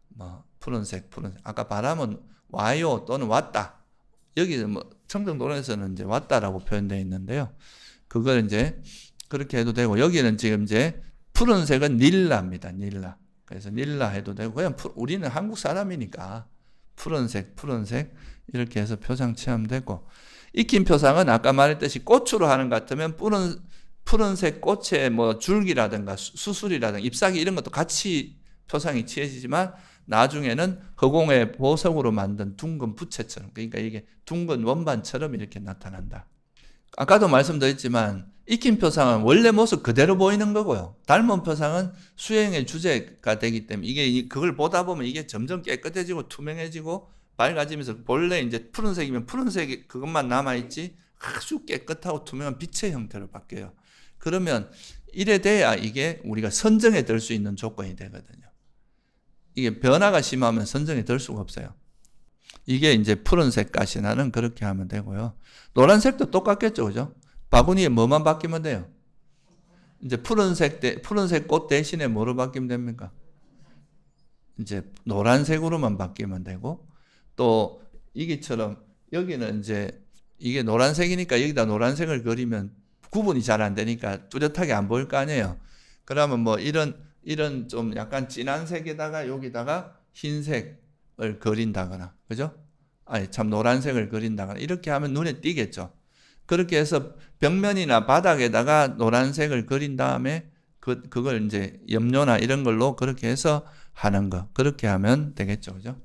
뭐 푸른색. 아까 바람은 와요 또는 왔다. 여기 뭐 청정도론에서는 이제 왔다라고 표현되어 있는데요. 그걸 이제 그렇게 해도 되고, 여기는 지금 이제 푸른색은 닐라입니다. 닐라. 그래서 닐라 해도 되고, 그냥 우리는 한국 사람이니까 푸른색 이렇게 해서 표상 취하면 되고, 익힌 표상은 아까 말했듯이 꽃으로 하는 것 같으면 푸른색 꽃의 뭐 줄기라든가 수술이라든가 잎사귀 이런 것도 같이 표상이 취해지지만 나중에는 허공의 보석으로 만든 둥근 부채처럼, 그러니까 이게 둥근 원반처럼 이렇게 나타난다. 아까도 말씀드렸지만 익힌 표상은 원래 모습 그대로 보이는 거고요. 닮은 표상은 수행의 주제가 되기 때문에 이게 그걸 보다 보면 이게 점점 깨끗해지고 투명해지고 밝아지면서 본래 이제 푸른색이면 푸른색이 그것만 남아있지 아주 깨끗하고 투명한 빛의 형태로 바뀌어요. 그러면 이래 돼야 이게 우리가 선정에 들 수 있는 조건이 되거든요. 이게 변화가 심하면 선정에 들 수가 없어요. 이게 이제 푸른색 가시나는 그렇게 하면 되고요. 노란색도 똑같겠죠, 그죠? 바구니에 뭐만 바뀌면 돼요? 이제 푸른색 꽃 대신에 뭐로 바뀌면 됩니까? 이제 노란색으로만 바뀌면 되고, 또 이게처럼 여기는 이제 이게 노란색이니까 여기다 노란색을 그리면 구분이 잘 안 되니까 뚜렷하게 안 보일 거 아니에요. 그러면 뭐 이런 좀 약간 진한 색에다가 여기다가 흰색을 그린다거나, 그죠? 아니, 참 노란색을 그린다거나 이렇게 하면 눈에 띄겠죠. 그렇게 해서 벽면이나 바닥에다가 노란색을 그린 다음에 그걸 이제 염료나 이런 걸로 그렇게 해서 하는 거. 그렇게 하면 되겠죠. 그죠?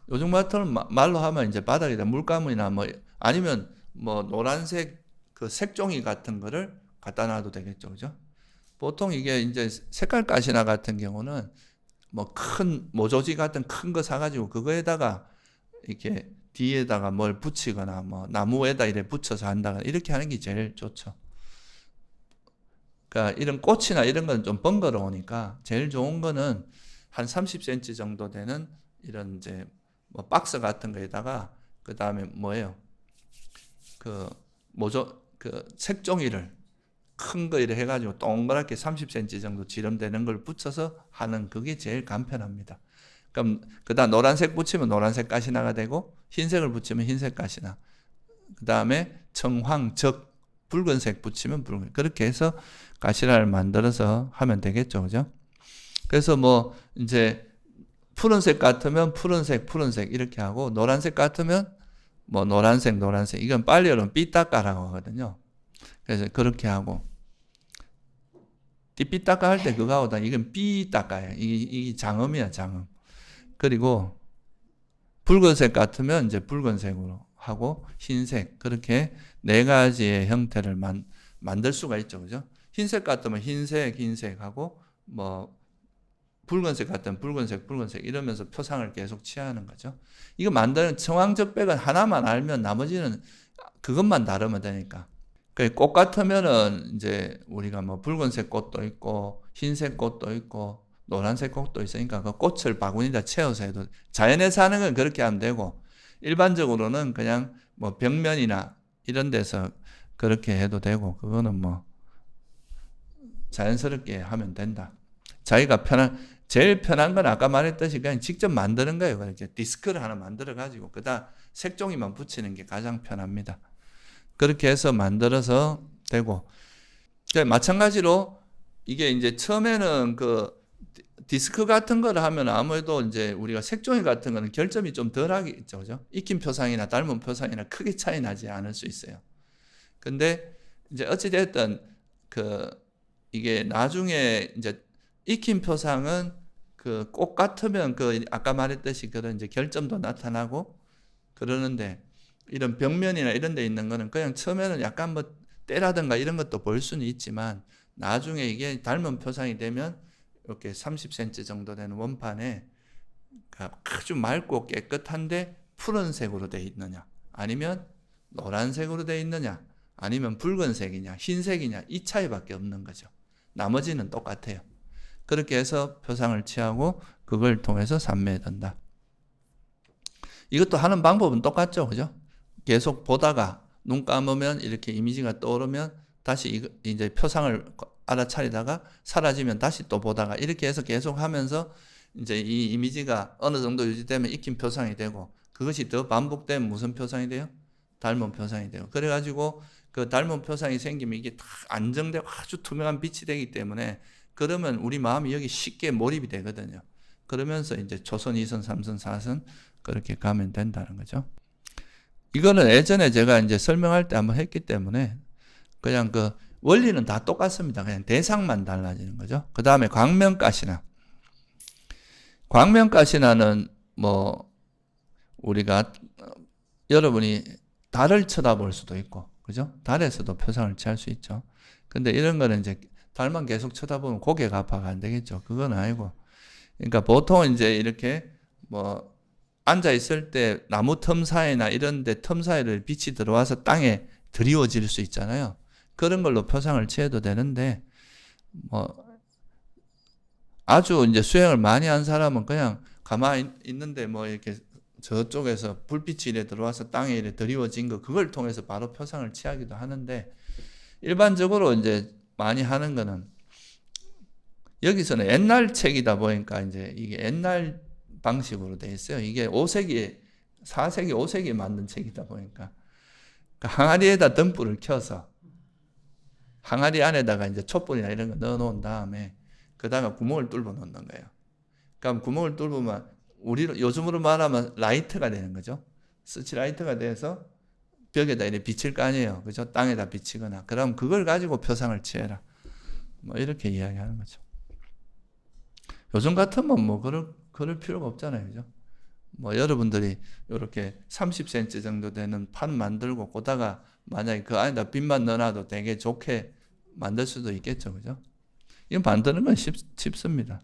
요즘 같은 말로 하면 이제 바닥에다 물감이나 뭐 아니면 뭐 노란색 그 색종이 같은 거를 갖다 놔도 되겠죠. 그죠? 보통 이게 이제 색깔 가시나 같은 경우는 뭐 큰 모조지 같은 큰 거 사가지고 그거에다가 이렇게 뒤에다가 뭘 붙이거나 뭐 나무에다 이렇게 붙여서 한다거나 이렇게 하는 게 제일 좋죠. 그러니까 이런 꽃이나 이런 건 좀 번거로우니까 제일 좋은 거는 한 30cm 정도 되는 이런 이제 뭐 박스 같은 거에다가 그 다음에 뭐예요? 그 색종이를 큰 거 이래 해가지고 동그랗게 30cm 정도 지름되는 걸 붙여서 하는 그게 제일 간편합니다. 그럼 그다음 노란색 붙이면 노란색 가시나가 되고 흰색을 붙이면 흰색 가시나, 그 다음에 청황, 적, 붉은색 붙이면 붉은, 그렇게 해서 가시나를 만들어서 하면 되겠죠, 그죠? 그래서 뭐 이제 푸른색 같으면 푸른색 이렇게 하고, 노란색 같으면 뭐 노란색 이건 빨리어는 삐딱가라고 하거든요. 그래서 그렇게 하고, 삐딱가 할 때 그거 하고 이건 삐딱가예요. 이게 장음이야, 장음. 그리고 붉은색 같으면 이제 붉은색으로 하고, 흰색, 그렇게 네 가지의 형태를 만들 수가 있죠, 그죠? 흰색 같으면 흰색 하고, 뭐 붉은색 같으면 붉은색 이러면서 표상을 계속 취하는 거죠. 이거 만드는 청황적백은 하나만 알면 나머지는 그것만 다르면 되니까. 꽃 같으면은 이제 우리가 뭐 붉은색 꽃도 있고 흰색 꽃도 있고 노란색 꽃도 있으니까 그 꽃을 바구니에다 채워서 해도, 자연에서 하는 건 그렇게 하면 되고 일반적으로는 그냥 뭐 벽면이나 이런 데서 그렇게 해도 되고, 그거는 뭐 자연스럽게 하면 된다. 자기가 제일 편한 건 아까 말했듯이 그냥 직접 만드는 거예요. 이렇게 디스크를 하나 만들어 가지고 그다음 색종이만 붙이는 게 가장 편합니다. 그렇게 해서 만들어서 되고, 마찬가지로 이게 이제 처음에는 그 디스크 같은 걸 하면 아무래도 이제 우리가 색종이 같은 거는 결점이 좀 덜하겠죠, 그죠? 익힌 표상이나 닮은 표상이나 크게 차이 나지 않을 수 있어요. 근데 이제 어찌됐든 이게 나중에 이제 익힌 표상은 그 꼭 같으면 아까 말했듯이 그런 이제 결점도 나타나고 그러는데, 이런 벽면이나 이런 데 있는 거는 그냥 처음에는 약간 뭐 때라든가 이런 것도 볼 수는 있지만 나중에 이게 닮은 표상이 되면 이렇게 30cm 정도 되는 원판에 아주 맑고 깨끗한데 푸른색으로 되어 있느냐, 아니면 노란색으로 되어 있느냐, 아니면 붉은색이냐 흰색이냐, 이 차이밖에 없는 거죠. 나머지는 똑같아요. 그렇게 해서 표상을 취하고 그걸 통해서 산매된다. 이것도 하는 방법은 똑같죠, 그죠? 계속 보다가 눈 감으면 이렇게 이미지가 떠오르면 다시 이제 표상을 알아차리다가 사라지면 다시 또 보다가 이렇게 해서 계속 하면서 이제 이 이미지가 어느 정도 유지되면 익힌 표상이 되고, 그것이 더 반복되면 무슨 표상이 돼요? 닮은 표상이 돼요. 그래가지고 그 닮은 표상이 생기면 이게 다 안정되고 아주 투명한 빛이 되기 때문에, 그러면 우리 마음이 여기 쉽게 몰입이 되거든요. 그러면서 이제 초선, 2선, 3선, 4선 그렇게 가면 된다는 거죠. 이거는 예전에 제가 이제 설명할 때 한번 했기 때문에 그냥 그 원리는 다 똑같습니다. 그냥 대상만 달라지는 거죠. 그 다음에 광명가시나. 광명가시나는 뭐 우리가 여러분이 달을 쳐다볼 수도 있고, 그죠? 달에서도 표상을 취할 수 있죠. 근데 이런 거는 이제 달만 계속 쳐다보면 고개가 아파가 안 되겠죠. 그건 아니고. 그러니까 보통 이제 이렇게 뭐 앉아 있을 때 나무 틈 사이나 이런 데 틈 사이를 빛이 들어와서 땅에 드리워질 수 있잖아요. 그런 걸로 표상을 취해도 되는데, 뭐 아주 이제 수행을 많이 한 사람은 그냥 가만히 있는데 뭐 이렇게 저쪽에서 불빛이 이래 들어와서 땅에 이래 드리워진 거, 그걸 통해서 바로 표상을 취하기도 하는데, 일반적으로 이제 많이 하는 거는, 여기서는 옛날 책이다 보니까 이제 이게 옛날 방식으로 돼 있어요. 이게 4세기, 5세기에 만든 책이다 보니까 항아리에다 등불을 켜서 항아리 안에다가 이제 촛불이나 이런 거 넣어 놓은 다음에 그다가 구멍을 뚫어 놓는 거예요. 그럼 구멍을 뚫으면 요즘으로 말하면 라이트가 되는 거죠. 스치라이트가 돼서 벽에다 이렇게 비칠 거 아니에요. 그죠? 땅에다 비치거나. 그럼 그걸 가지고 표상을 취해라. 뭐 이렇게 이야기하는 거죠. 요즘 같으면 뭐 그럴 필요가 없잖아요. 그죠? 뭐 여러분들이 이렇게 30cm 정도 되는 판 만들고 거다가 만약에 그 안에다 빛만 넣어놔도 되게 좋게 만들 수도 있겠죠. 그죠? 이거 만드는 건 쉽습니다.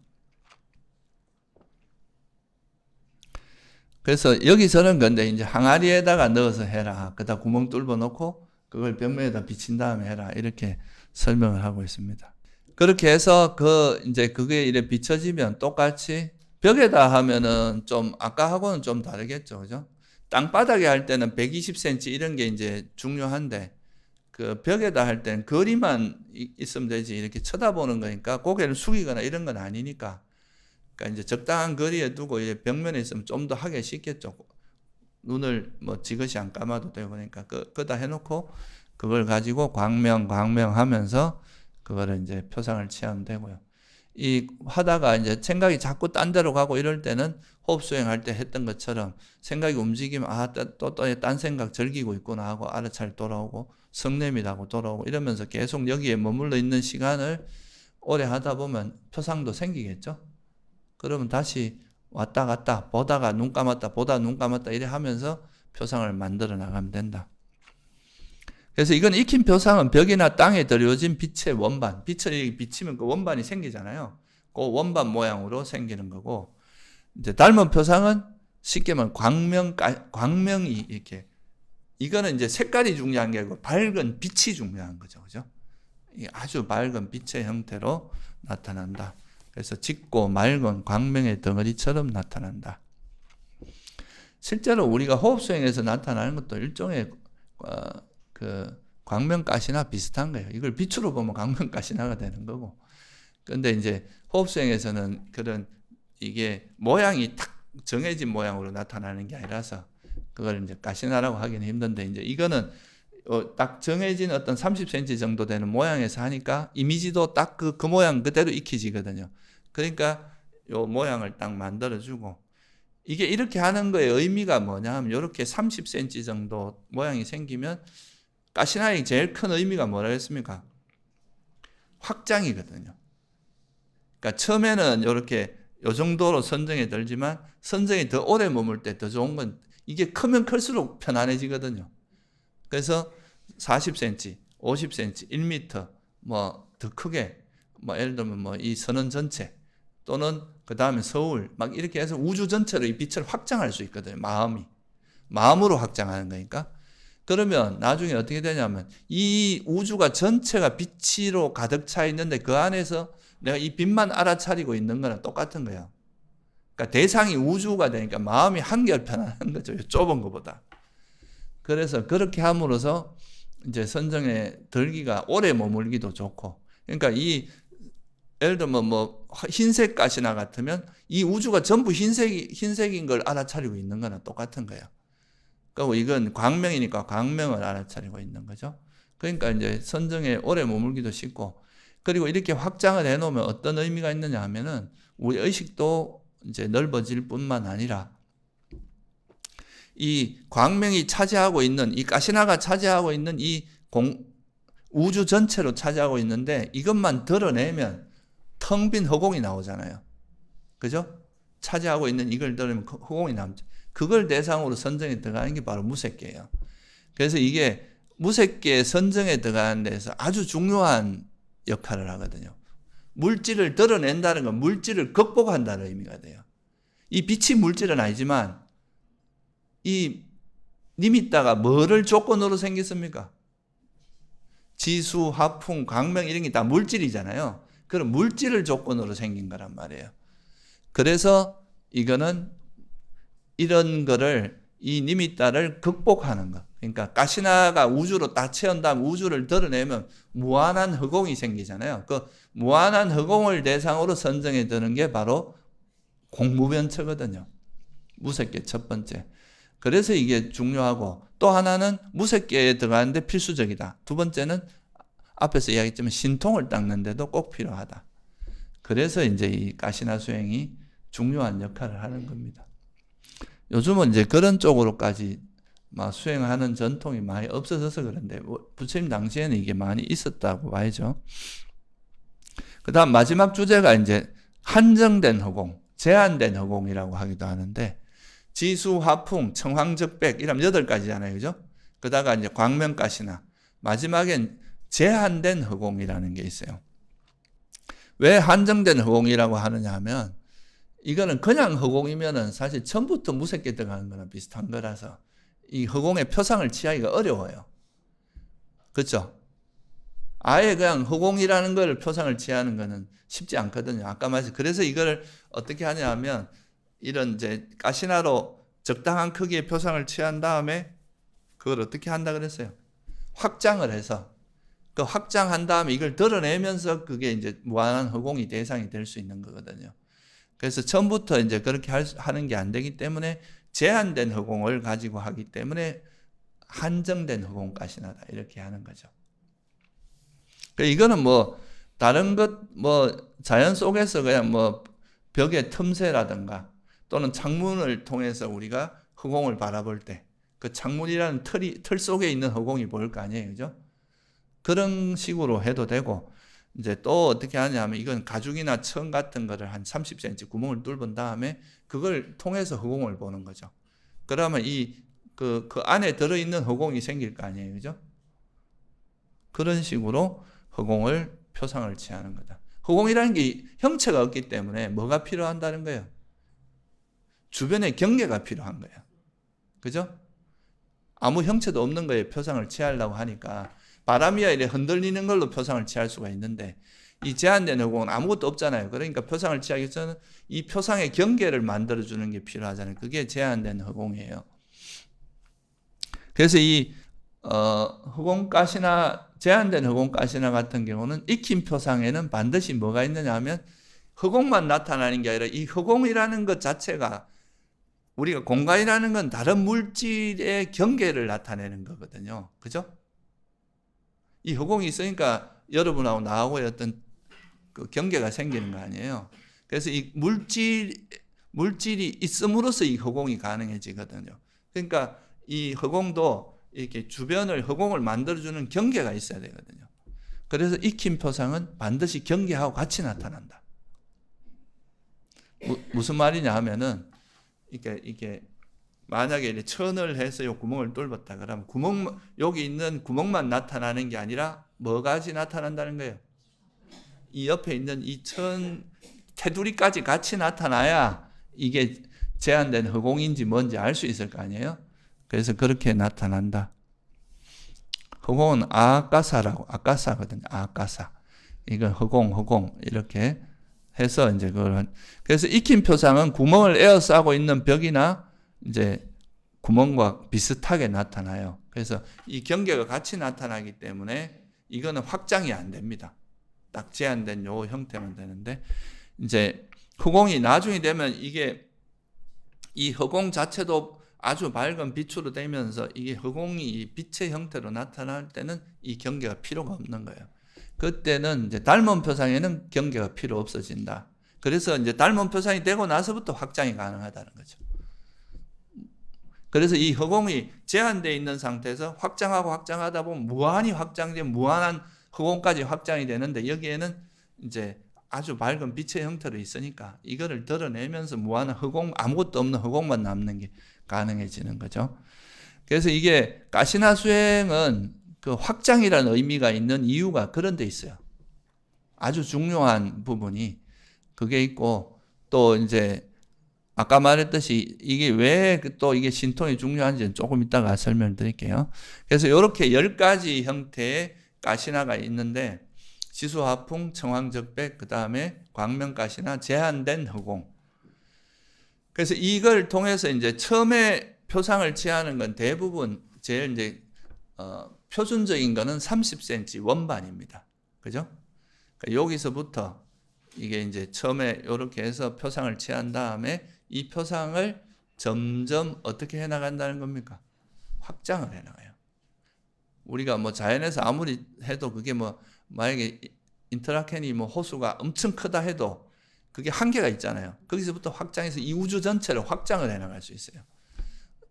그래서 여기서는 근데 이제 항아리에다가 넣어서 해라. 그다 구멍 뚫어 놓고 그걸 벽면에다 비친 다음에 해라. 이렇게 설명을 하고 있습니다. 그렇게 해서 이제 그게 이렇게 비춰지면 똑같이 벽에다 하면은 좀 아까하고는 좀 다르겠죠. 그죠? 땅바닥에 할 때는 120cm 이런 게 이제 중요한데, 그 벽에다 할 때는 거리만 있으면 되지 이렇게 쳐다보는 거니까 고개를 숙이거나 이런 건 아니니까, 그러니까 이제 적당한 거리에 두고 이제 벽면에 있으면 좀 더 하기 쉽겠죠. 눈을 뭐 지그시 안 감아도 되고, 그러니까 그다 해놓고 그걸 가지고 광명 하면서 그거를 이제 표상을 취하면 되고요. 이 하다가 이제 생각이 자꾸 딴 데로 가고 이럴 때는 호흡 수행할 때 했던 것처럼 생각이 움직이면 또 딴 생각 즐기고 있구나 하고 알아차려 돌아오고, 성냄이라고 돌아오고 이러면서 계속 여기에 머물러 있는 시간을 오래 하다 보면 표상도 생기겠죠. 그러면 다시 왔다 갔다 보다가 눈 감았다 보다 눈 감았다 이래 하면서 표상을 만들어 나가면 된다. 그래서 이건 익힌 표상은 벽이나 땅에 드려진 빛의 원반, 빛을 비치면 그 원반이 생기잖아요. 그 원반 모양으로 생기는 거고, 이제 닮은 표상은 쉽게 말하면 광명이 이렇게, 이거는 이제 색깔이 중요한 게 아니고 밝은 빛이 중요한 거죠. 그죠? 아주 밝은 빛의 형태로 나타난다. 그래서 짙고 맑은 광명의 덩어리처럼 나타난다. 실제로 우리가 호흡수행에서 나타나는 것도 일종의 그 광명가시나 비슷한 거예요. 이걸 빛으로 보면 광명가시나가 되는 거고. 근데 이제 호흡수행에서는 그런 이게 모양이 탁 정해진 모양으로 나타나는 게 아니라서 그걸 이제 가시나라고 하기는 힘든데, 이제 이거는 딱 정해진 어떤 30cm 정도 되는 모양에서 하니까 이미지도 딱 그 모양 그대로 익혀지거든요. 그러니까 요 모양을 딱 만들어주고, 이게 이렇게 하는 거의 의미가 뭐냐 하면, 이렇게 30cm 정도 모양이 생기면 가시나의 제일 큰 의미가 뭐라 했습니까? 확장이거든요. 그러니까 처음에는 이렇게 요 정도로 선정에 들지만 선정이 더 오래 머물 때 더 좋은 건 이게 크면 클수록 편안해지거든요. 그래서 40cm, 50cm, 1m 뭐 더 크게, 뭐 예를 들면 뭐 이 선원 전체 또는 그 다음에 서울 막 이렇게 해서 우주 전체로 이 빛을 확장할 수 있거든요. 마음으로 확장하는 거니까. 그러면 나중에 어떻게 되냐면 이 우주가 전체가 빛으로 가득 차 있는데 그 안에서 내가 이 빛만 알아차리고 있는 거랑 똑같은 거예요. 그러니까 대상이 우주가 되니까 마음이 한결 편안한 거죠. 좁은 것보다. 그래서 그렇게 함으로써 이제 선정에 들기가 오래 머물기도 좋고, 그러니까 이 예를 들면 뭐 흰색 가시나 같으면 이 우주가 전부 흰색인 걸 알아차리고 있는 거랑 똑같은 거예요. 그리고 이건 광명이니까 광명을 알아차리고 있는 거죠. 그러니까 이제 선정에 오래 머물기도 쉽고, 그리고 이렇게 확장을 해놓으면 어떤 의미가 있느냐 하면은 우리 의식도 이제 넓어질 뿐만 아니라 이 광명이 차지하고 있는, 이 가시나가 차지하고 있는 이 우주 전체로 차지하고 있는데 이것만 드러내면 텅 빈 허공이 나오잖아요. 그죠? 차지하고 있는 이걸 드러내면 허공이 남죠. 그걸 대상으로 선정에 들어가는 게 바로 무색계예요. 그래서 이게 무색계 선정에 들어가는 데서 아주 중요한 역할을 하거든요. 물질을 드러낸다는 건 물질을 극복한다는 의미가 돼요. 이 빛이 물질은 아니지만 이 니미따가 뭐를 조건으로 생겼습니까? 지수, 화풍, 광명 이런 게 다 물질이잖아요. 그럼 물질을 조건으로 생긴 거란 말이에요. 그래서 이거는 이런 거를, 이 니미따를 극복하는 거. 그러니까 가시나가 우주로 딱 채운 다음 우주를 드러내면 무한한 허공이 생기잖아요. 그 무한한 허공을 대상으로 선정해 드는 게 바로 공무변처거든요. 무색계 첫 번째. 그래서 이게 중요하고, 또 하나는 무색계에 들어가는데 필수적이다. 두 번째는 앞에서 이야기했지만 신통을 닦는데도 꼭 필요하다. 그래서 이제 이 가시나 수행이 중요한 역할을 하는 겁니다. 요즘은 이제 그런 쪽으로까지 막 수행하는 전통이 많이 없어져서 그런데 부처님 당시에는 이게 많이 있었다고 봐야죠. 그 다음 마지막 주제가 이제 한정된 허공, 제한된 허공이라고 하기도 하는데, 지수, 화풍, 청황적백 이러면 8가지잖아요. 그죠? 그다가 이제 광명가시나, 마지막엔 제한된 허공이라는 게 있어요. 왜 한정된 허공이라고 하느냐 하면, 이거는 그냥 허공이면은 사실 처음부터 무색계 들어가는 거랑 비슷한 거라서 이 허공의 표상을 취하기가 어려워요. 그렇죠? 아예 그냥 허공이라는 걸 표상을 취하는 거는 쉽지 않거든요. 아까 말했죠. 그래서 이걸 어떻게 하냐 하면, 이런 이제 가시나로 적당한 크기의 표상을 취한 다음에 그걸 어떻게 한다 그랬어요? 확장을 해서, 그 확장한 다음에 이걸 드러내면서 그게 이제 무한한 허공이 대상이 될 수 있는 거거든요. 그래서 처음부터 이제 그렇게 하는 게 안 되기 때문에 제한된 허공을 가지고 하기 때문에 한정된 허공 가시나다 이렇게 하는 거죠. 이거는 뭐 다른 것 뭐 자연 속에서 그냥 뭐 벽의 틈새라든가 또는 창문을 통해서 우리가 허공을 바라볼 때 그 창문이라는 틀 속에 있는 허공이 보일 거 아니에요. 그죠? 그런 식으로 해도 되고, 이제 또 어떻게 하냐면 이건 가죽이나 천 같은 거를 한 30cm 구멍을 뚫은 다음에 그걸 통해서 허공을 보는 거죠. 그러면 그 안에 들어있는 허공이 생길 거 아니에요. 그죠? 그런 식으로 허공을 표상을 취하는 거다. 허공이라는 게 형체가 없기 때문에 뭐가 필요한다는 거예요? 주변에 경계가 필요한 거예요. 그죠? 아무 형체도 없는 거에 표상을 취하려고 하니까 바람이야 이래 흔들리는 걸로 표상을 취할 수가 있는데, 이 제한된 허공은 아무것도 없잖아요. 그러니까 표상을 취하기 위해서는 이 표상의 경계를 만들어주는 게 필요하잖아요. 그게 제한된 허공이에요. 그래서 이 허공가시나 제한된 허공가시나 같은 경우는 익힌 표상에는 반드시 뭐가 있느냐 하면 허공만 나타나는 게 아니라 이 허공이라는 것 자체가 우리가 공간이라는 건 다른 물질의 경계를 나타내는 거거든요. 그죠? 이 허공이 있으니까 여러분하고 나하고 어떤 그 경계가 생기는 거 아니에요. 그래서 이 물질이 있음으로써 이 허공이 가능해지거든요. 그러니까 이 허공도 이렇게 주변을 허공을 만들어주는 경계가 있어야 되거든요. 그래서 익힌 표상은 반드시 경계하고 같이 나타난다. 무슨 말이냐 하면은 이게 만약에 천을 해서 요 구멍을 뚫었다 그러면 여기 있는 구멍만 나타나는 게 아니라 뭐까지 나타난다는 거예요? 이 옆에 있는 이 천 테두리까지 같이 나타나야 이게 제한된 허공인지 뭔지 알 수 있을 거 아니에요? 그래서 그렇게 나타난다. 허공은 아까사거든요. 아까사. 이건 허공 이렇게 해서 이제 그래서 익힌 표상은 구멍을 에워싸고 있는 벽이나 이제 구멍과 비슷하게 나타나요. 그래서 이 경계가 같이 나타나기 때문에 이거는 확장이 안 됩니다. 딱 제한된 요 형태만 되는데 이제 허공이 나중에 되면 이게 이 허공 자체도 아주 밝은 빛으로 되면서 이게 허공이 빛의 형태로 나타날 때는 이 경계가 필요가 없는 거예요. 그때는 이제 닮은 표상에는 경계가 필요 없어진다. 그래서 이제 닮은 표상이 되고 나서부터 확장이 가능하다는 거죠. 그래서 이 허공이 제한되어 있는 상태에서 확장하다 보면 무한히 확장된 무한한 허공까지 확장이 되는데 여기에는 이제 아주 밝은 빛의 형태로 있으니까 이거를 드러내면서 무한한 허공, 아무것도 없는 허공만 남는 게 가능해지는 거죠. 그래서 이게 가시나 수행은 그 확장이라는 의미가 있는 이유가 그런 데 있어요. 아주 중요한 부분이 그게 있고 또 이제 아까 말했듯이 이게 왜 또 이게 신통이 중요한지는 조금 이따가 설명드릴게요. 그래서 이렇게 10가지 형태의 가시나가 있는데 지수화풍, 청황적백, 그 다음에 광명가시나, 제한된 허공. 그래서 이걸 통해서 이제 처음에 표상을 취하는 건 대부분 제일 이제 표준적인 거는 30cm 원반입니다. 그죠? 그러니까 여기서부터 이게 이제 처음에 이렇게 해서 표상을 취한 다음에 이 표상을 점점 어떻게 해나간다는 겁니까? 확장을 해나가요. 우리가 뭐 자연에서 아무리 해도 그게 뭐 만약에 인터라켄이 뭐 호수가 엄청 크다 해도 그게 한계가 있잖아요. 거기서부터 확장해서 이 우주 전체를 확장을 해나갈 수 있어요.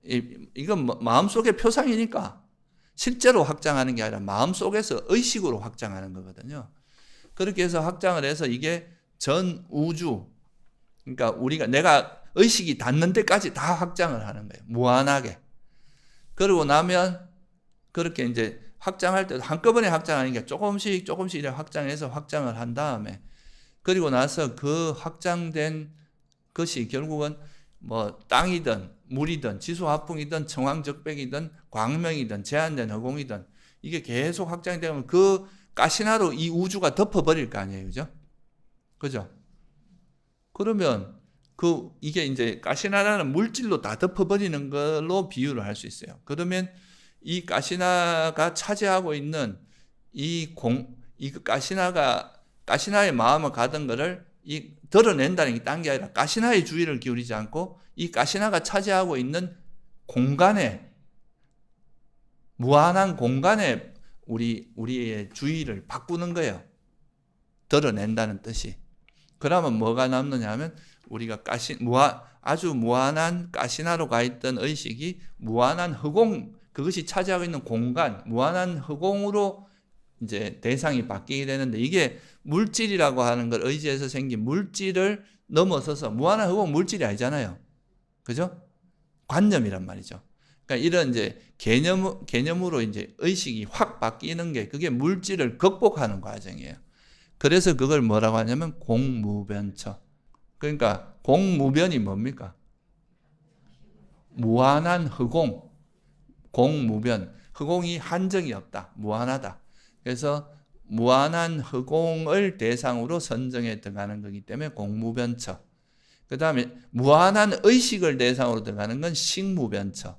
이건 마음속의 표상이니까 실제로 확장하는 게 아니라 마음속에서 의식으로 확장하는 거거든요. 그렇게 해서 확장을 해서 이게 전 우주, 그러니까 내가 의식이 닿는 데까지 다 확장을 하는 거예요. 무한하게. 그러고 나면 그렇게 이제 확장할 때도 한꺼번에 확장하는 게 조금씩 이렇게 확장해서 확장을 한 다음에 그리고 나서 그 확장된 것이 결국은 뭐 땅이든 물이든 지수화풍이든 청황적백이든 광명이든 제한된 허공이든 이게 계속 확장이 되면 그 가시나로 이 우주가 덮어버릴 거 아니에요. 그죠? 그죠? 그러면 이게 이제 가시나라는 물질로 다 덮어버리는 걸로 비유를 할 수 있어요. 그러면 이 가시나가 차지하고 있는 이 가시나의 마음을 가던 거를 드러낸다는 게 딴 게 아니라 가시나의 주의를 기울이지 않고 이 가시나가 차지하고 있는 공간에, 무한한 공간에 우리의 주의를 바꾸는 거예요. 드러낸다는 뜻이. 그러면 뭐가 남느냐 하면 우리가 아주 무한한 가시나로 가 있던 의식이 무한한 허공, 그것이 차지하고 있는 공간, 무한한 허공으로 이제 대상이 바뀌게 되는데 이게 물질이라고 하는 걸 의지해서 생긴 물질을 넘어서서 무한한 허공 물질이 아니잖아요. 그죠? 관념이란 말이죠. 그러니까 이런 이제 개념으로 이제 의식이 확 바뀌는 게 그게 물질을 극복하는 과정이에요. 그래서 그걸 뭐라고 하냐면 공무변처. 그러니까 공무변이 뭡니까? 무한한 허공. 공무변. 허공이 한정이 없다. 무한하다. 그래서 무한한 허공을 대상으로 선정에 들어가는 거기 때문에 공무변처. 그 다음에 무한한 의식을 대상으로 들어가는 건 식무변처.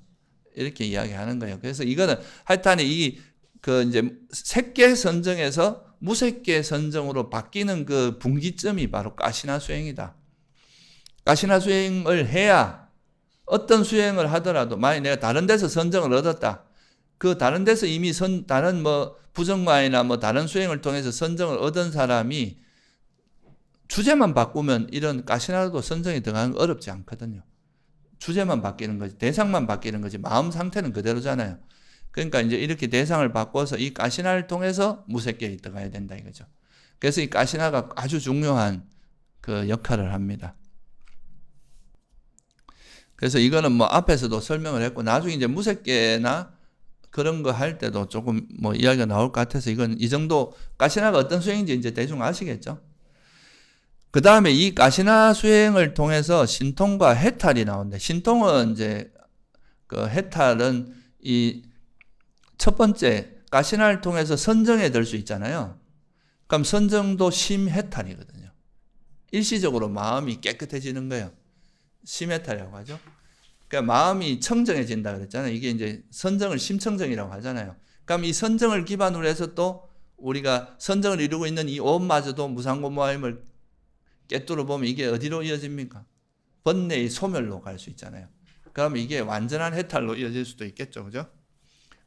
이렇게 이야기하는 거예요. 그래서 이거는 하여튼 이제 색계 선정에서 무색계 선정으로 바뀌는 그 분기점이 바로 가시나 수행이다. 가시나 수행을 해야 어떤 수행을 하더라도 만약 내가 다른 데서 선정을 얻었다. 그 다른 데서 이미 다른 부정마이나 다른 수행을 통해서 선정을 얻은 사람이 주제만 바꾸면 이런 가시나도 선정에 들어가는 거 어렵지 않거든요. 주제만 바뀌는 거지, 대상만 바뀌는 거지, 마음 상태는 그대로잖아요. 그러니까 이제 이렇게 대상을 바꿔서 이 가시나를 통해서 무색계에 들어가야 된다 이거죠. 그래서 이 가시나가 아주 중요한 그 역할을 합니다. 그래서 이거는 앞에서도 설명을 했고, 나중에 이제 무색계나 그런 거 할 때도 조금 이야기가 나올 것 같아서 이건 이 정도 가시나가 어떤 수행인지 이제 대충 아시겠죠? 그 다음에 이 가시나 수행을 통해서 신통과 해탈이 나오는데, 신통은 이제 그 해탈은 이 첫 번째 가시나를 통해서 선정에 들 수 있잖아요. 그럼 선정도 심해탈이거든요. 일시적으로 마음이 깨끗해지는 거예요. 심해탈이라고 하죠. 그러니까 마음이 청정해진다 그랬잖아요. 이게 이제 선정을 심청정이라고 하잖아요. 그럼 이 선정을 기반으로 해서 또 우리가 선정을 이루고 있는 이 오음마저도 무상고무하임을 깨뚫어 보면 이게 어디로 이어집니까? 번뇌의 소멸로 갈 수 있잖아요. 그럼 이게 완전한 해탈로 이어질 수도 있겠죠. 그죠?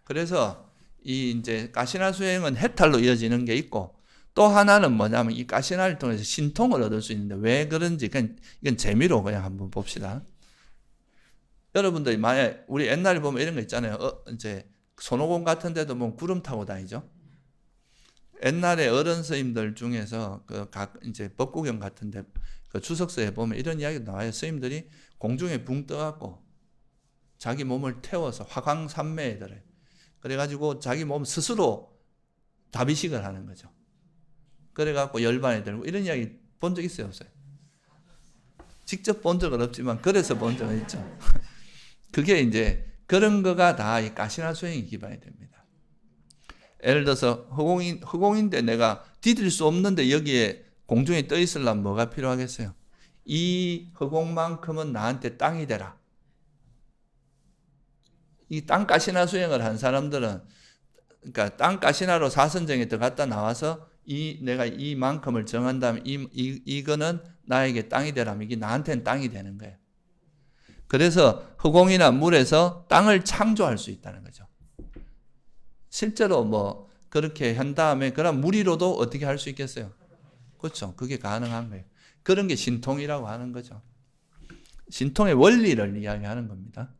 그래서 이 이제 가시나 수행은 해탈로 이어지는 게 있고, 또 하나는 뭐냐면 이 가시나를 통해서 신통을 얻을 수 있는데 왜 그런지 이건 재미로 그냥 한번 봅시다. 여러분들이 만약 우리 옛날에 보면 이런 거 있잖아요. 이제 손오공 같은 데도 보면 구름 타고 다니죠. 옛날에 어른 스님들 중에서 이제 법구경 같은데 그 추석서에 보면 이런 이야기도 나와요. 스님들이 공중에 붕 떠갖고 자기 몸을 태워서 화광산매에 들어요. 그래가지고 자기 몸 스스로 다비식을 하는 거죠. 그래갖고 열반에 들고 이런 이야기 본 적 있어요, 없어요? 직접 본 적은 없지만 그래서 본 적은 있죠. 그게 이제 그런 거가 다 이 가시나 수행이 기반이 됩니다. 예를 들어서 허공인데 내가 디딜 수 없는데 여기에 공중에 떠 있으려면 뭐가 필요하겠어요? 이 허공만큼은 나한테 땅이 되라. 이 땅 가시나 수행을 한 사람들은 그러니까 땅 가시나로 사선정에 들어갔다 나와서 내가 이만큼을 정한다면 이거는 나에게 땅이 되라면 이게 나한테는 땅이 되는 거예요. 그래서 허공이나 물에서 땅을 창조할 수 있다는 거죠. 실제로 그렇게 한 다음에 그럼 무리로도 어떻게 할 수 있겠어요? 그렇죠. 그게 가능한 거예요. 그런 게 신통이라고 하는 거죠. 신통의 원리를 이야기하는 겁니다.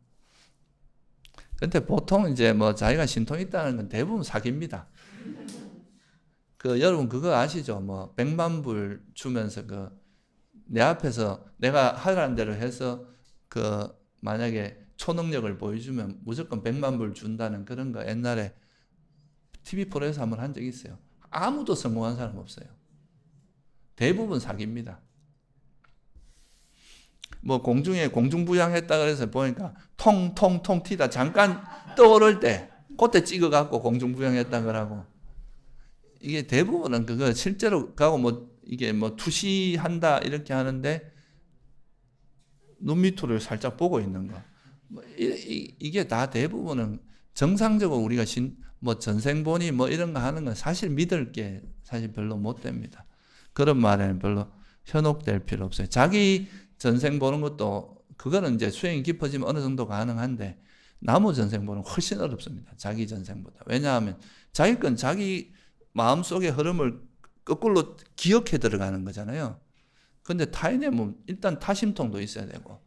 근데 보통 이제 자기가 신통이 있다는 건 대부분 사기입니다. 여러분 그거 아시죠? 100만 불 주면서 내 앞에서 내가 하라는 대로 해서 만약에 초능력을 보여주면 무조건 100만 불 준다는 그런 거 옛날에 TV 프로에서 한번 한 적이 있어요. 아무도 성공한 사람 없어요. 대부분 사기입니다. 공중에 공중부양했다 그래서 보니까 통통통 튀다 잠깐 떠오를 때 그때 찍어갖고 공중부양했다 그러고, 이게 대부분은 그거 실제로 가고 이게 투시한다 이렇게 하는데 눈 밑으로 살짝 보고 있는 거. 이게 다 대부분은 정상적으로 우리가 전생보니 이런 거 하는 건 사실 믿을 게 사실 별로 못 됩니다. 그런 말에는 별로 현혹될 필요 없어요. 자기 전생 보는 것도 그거는 이제 수행이 깊어지면 어느 정도 가능한데 나무 전생 보는 건 훨씬 어렵습니다. 자기 전생보다. 왜냐하면 자기 건 자기 마음속의 흐름을 거꾸로 기억해 들어가는 거잖아요. 근데 타인의 몸 일단 타심통도 있어야 되고,